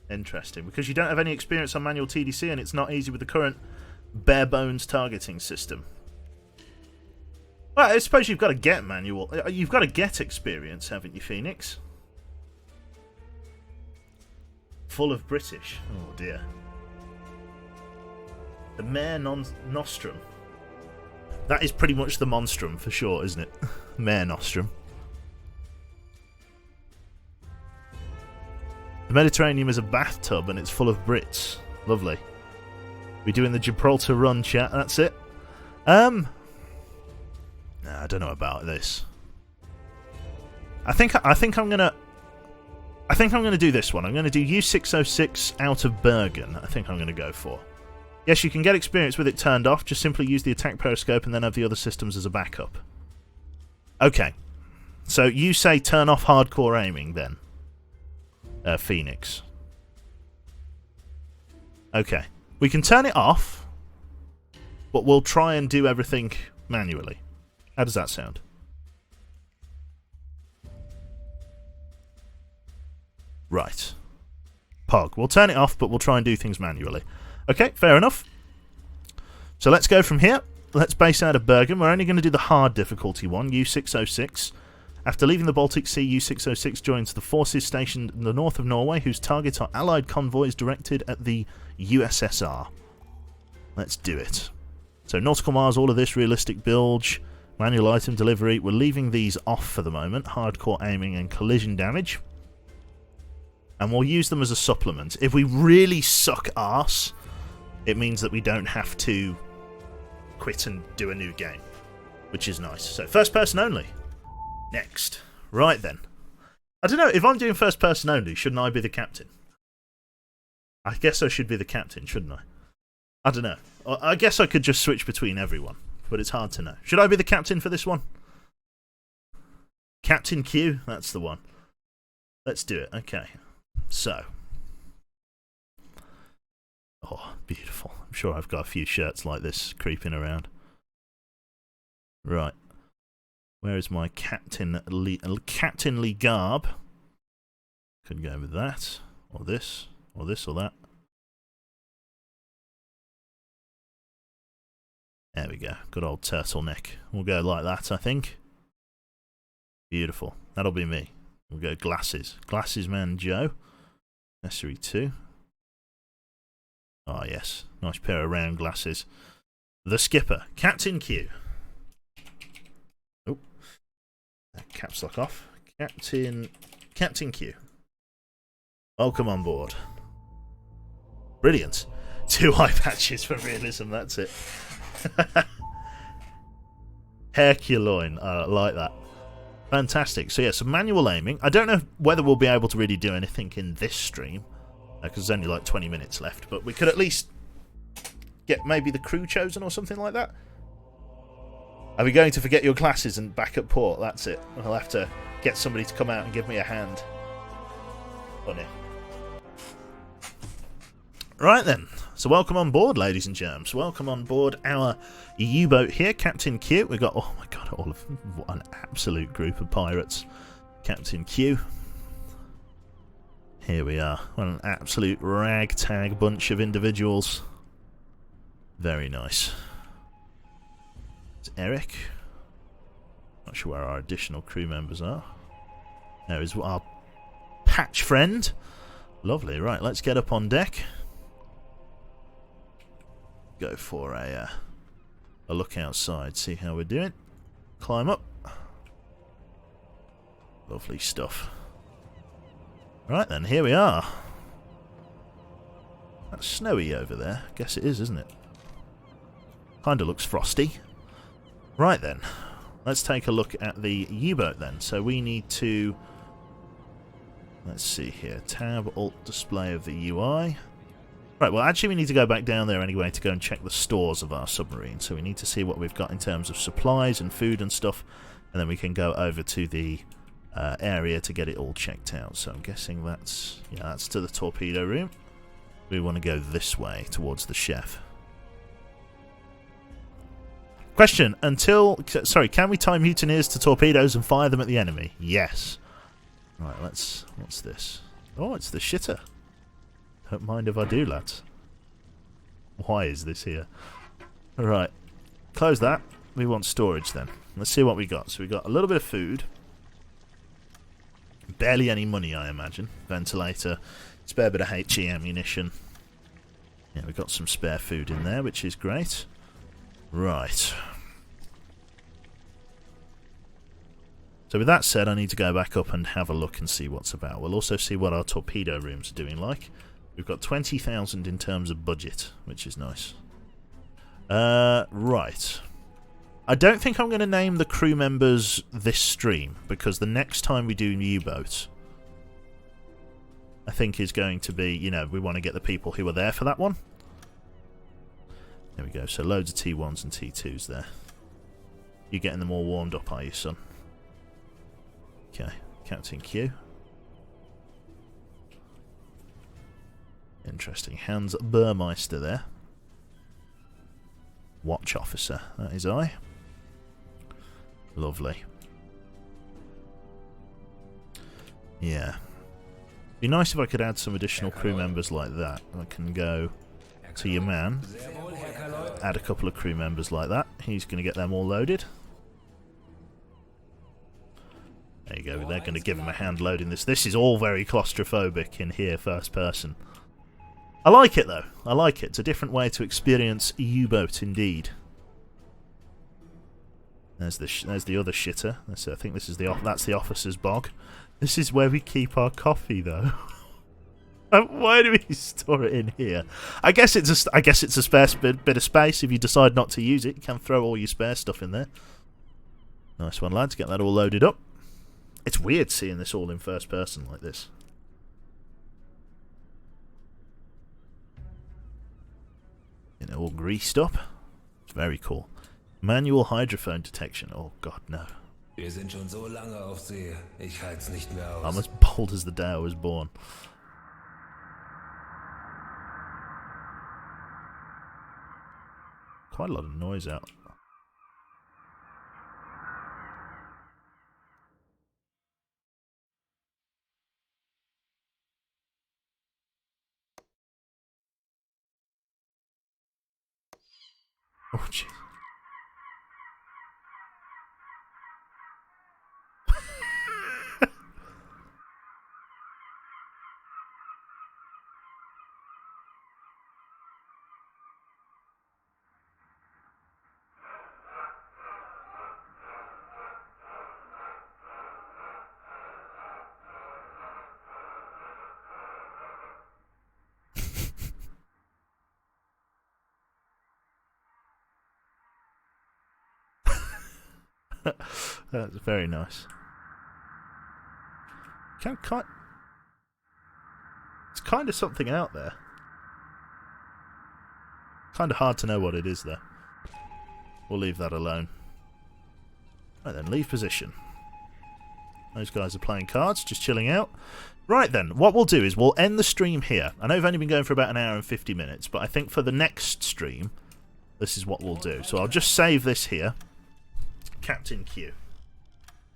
Interesting, because you don't have any experience on manual TDC and it's not easy with the current bare bones targeting system. Well, I suppose you've got to get manual. You've got to get experience, haven't you, Phoenix? Full of British. Oh dear. The Mare Nostrum. That is pretty much the monstrum for sure, isn't it? Mare Nostrum. The Mediterranean is a bathtub and it's full of Brits. Lovely. We doing the Gibraltar run, chat. That's it. Nah, I don't know about this. I think I'm gonna do this one. I'm gonna do U606 out of Bergen. I think I'm gonna go for. Yes, you can get experience with it turned off. Just simply use the attack periscope and then have the other systems as a backup. Okay. So you say turn off hardcore aiming then, Phoenix. Okay. We can turn it off, but we'll try and do everything manually. How does that sound? Right. Pog. We'll turn it off, but we'll try and do things manually. Okay, fair enough. So let's go from here. Let's base out of Bergen. We're only going to do the hard difficulty one, U606. After leaving the Baltic Sea, U606 joins the forces stationed in the north of Norway, whose targets are Allied convoys directed at the USSR. Let's do it. So nautical miles, all of this, realistic bilge, manual item delivery. We're leaving these off for the moment. Hardcore aiming and collision damage. And we'll use them as a supplement. If we really suck arse, it means that we don't have to quit and do a new game, which is nice. So first person only. Next. Right then. I don't know, if I'm doing first person only, shouldn't I be the captain? I guess I should be the captain, shouldn't I? I don't know. I guess I could just switch between everyone. but it's hard to know. Should I be the captain for this one? Captain Q? That's the one. Let's do it. Okay. So. Oh, beautiful. I'm sure I've got a few shirts like this creeping around. Right. Where is my captainly garb? Could go with that, or this, or this, or that. There we go. Good old turtleneck. We'll go like that, I think. Beautiful. That'll be me. We'll go glasses. Glasses man Joe. Accessory 2. Ah, yes. Nice pair of round glasses. The skipper. Captain Q. Oh. Caps lock off. Captain Q. Welcome on board. Brilliant. 2 eye patches for realism, that's it. Herculoin. I like that. Fantastic. So yeah, some manual aiming. I don't know whether we'll be able to really do anything in this stream, because there's only like 20 minutes left, but we could at least get maybe the crew chosen or something like that. Are we going to forget your glasses and back at port? That's it. I'll have to get somebody to come out and give me a hand. Funny. Right then. So welcome on board, ladies and germs. Welcome on board our U-boat here, Captain Q. We've got, oh my god, all of them. What an absolute group of pirates. Captain Q. Here we are. What an absolute ragtag bunch of individuals. Very nice. It's Eric. Not sure where our additional crew members are. There is our patch friend. Lovely. Right, let's get up on deck. Go for a look outside, see how we're doing. Climb up. Lovely stuff. Right then, here we are. That's snowy over there. Guess it is, isn't it? Kinda looks frosty. Right then, let's take a look at the U-boat then. So we need to... Let's see here. Tab, Alt, display of the UI. Right, well actually we need to go back down there anyway to go and check the stores of our submarine. So we need to see what we've got in terms of supplies and food and stuff. And then we can go over to the area to get it all checked out. So I'm guessing that's... Yeah, that's to the torpedo room. We want to go this way towards the chef. Question, sorry, can we tie mutineers to torpedoes and fire them at the enemy? Yes. Right, what's this? Oh, it's the shitter. Don't mind if I do, lads. Why is this here? Right, close that. We want storage then. Let's see what we got. So we got a little bit of food. Barely any money, I imagine. Ventilator. Spare bit of HE ammunition. Yeah, we've got some spare food in there, which is great. Right. So with that said, I need to go back up and have a look and see what's about. We'll also see what our torpedo rooms are doing like. We've got 20,000 in terms of budget, which is nice. Right. I don't think I'm going to name the crew members this stream, because the next time we do U-boats, I think is going to be, you know, we want to get the people who were there for that one. There we go, so loads of T1s and T2s there. You're getting them all warmed up, are you, son? Okay, Captain Q. Interesting. Hans Burmeister there. Watch officer, that is I. Lovely. Yeah. Be nice if I could add some additional crew members like that. I can go to your man. Add a couple of crew members like that. He's going to get them all loaded. There you go. They're going to give him a hand loading this. This is all very claustrophobic in here, first person. I like it though. I like it. It's a different way to experience U-boat indeed. There's the other shitter. I think this is that's the officer's bog. This is where we keep our coffee though. Why do we store it in here? I guess it's a spare bit of space. If you decide not to use it, you can throw all your spare stuff in there. Nice one, lads. Get that all loaded up. It's weird seeing this all in first person like this. You know, all greased up. It's very cool. Manual hydrophone detection. Oh god, no. Wir sind schon so lange auf See. Ich halt's nicht mehr aus. I'm as bold as the day I was born. Quite a lot of noise out. Oh jeez. That's very nice. It's kind of something out there. Kind of hard to know what it is, though. We'll leave that alone. Right then, leave position. Those guys are playing cards, just chilling out. Right then, what we'll do is we'll end the stream here. I know we've only been going for about an hour and 50 minutes, but I think for the next stream, this is what we'll do. So I'll just save this here. Captain Q.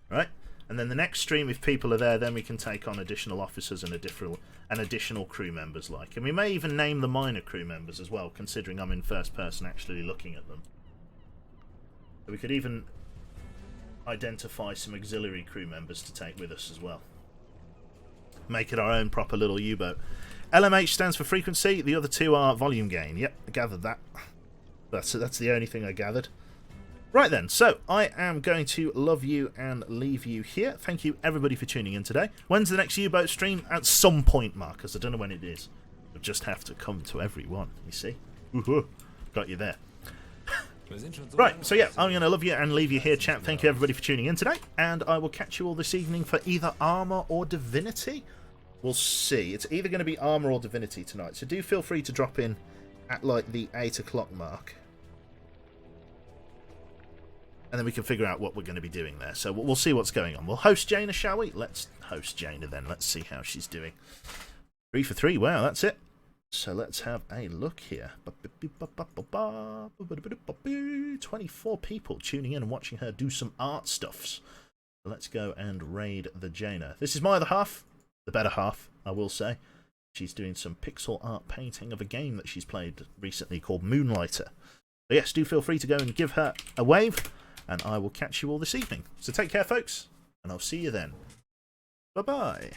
Right? And then the next stream, if people are there, then we can take on additional officers and additional crew members like. And we may even name the minor crew members as well, considering I'm in first person actually looking at them. So we could even identify some auxiliary crew members to take with us as well. Make it our own proper little U-boat. LMH stands for frequency, the other two are volume gain. Yep, I gathered that. That's the only thing I gathered. Right then, so I am going to love you and leave you here. Thank you everybody for tuning in today. When's the next U-boat stream? At some point, Marcus. I don't know when it is. You'll just have to come to every one, you see? Woohoo. Got you there. Right, so yeah, I'm going to love you and leave you here, chat. Thank you everybody for tuning in today. And I will catch you all this evening for either Armour or Divinity. We'll see. It's either going to be Armour or Divinity tonight. So do feel free to drop in at like the 8 o'clock mark. And then we can figure out what we're going to be doing there. So we'll see what's going on. We'll host Jaina, shall we? Let's host Jaina then. Let's see how she's doing. 3 for 3. Wow, that's it. So let's have a look here. 24 people tuning in and watching her do some art stuffs. Let's go and raid the Jaina. This is my other half. The better half, I will say. She's doing some pixel art painting of a game that she's played recently called Moonlighter. But yes, do feel free to go and give her a wave. And I will catch you all this evening. So take care, folks, and I'll see you then. Bye-bye.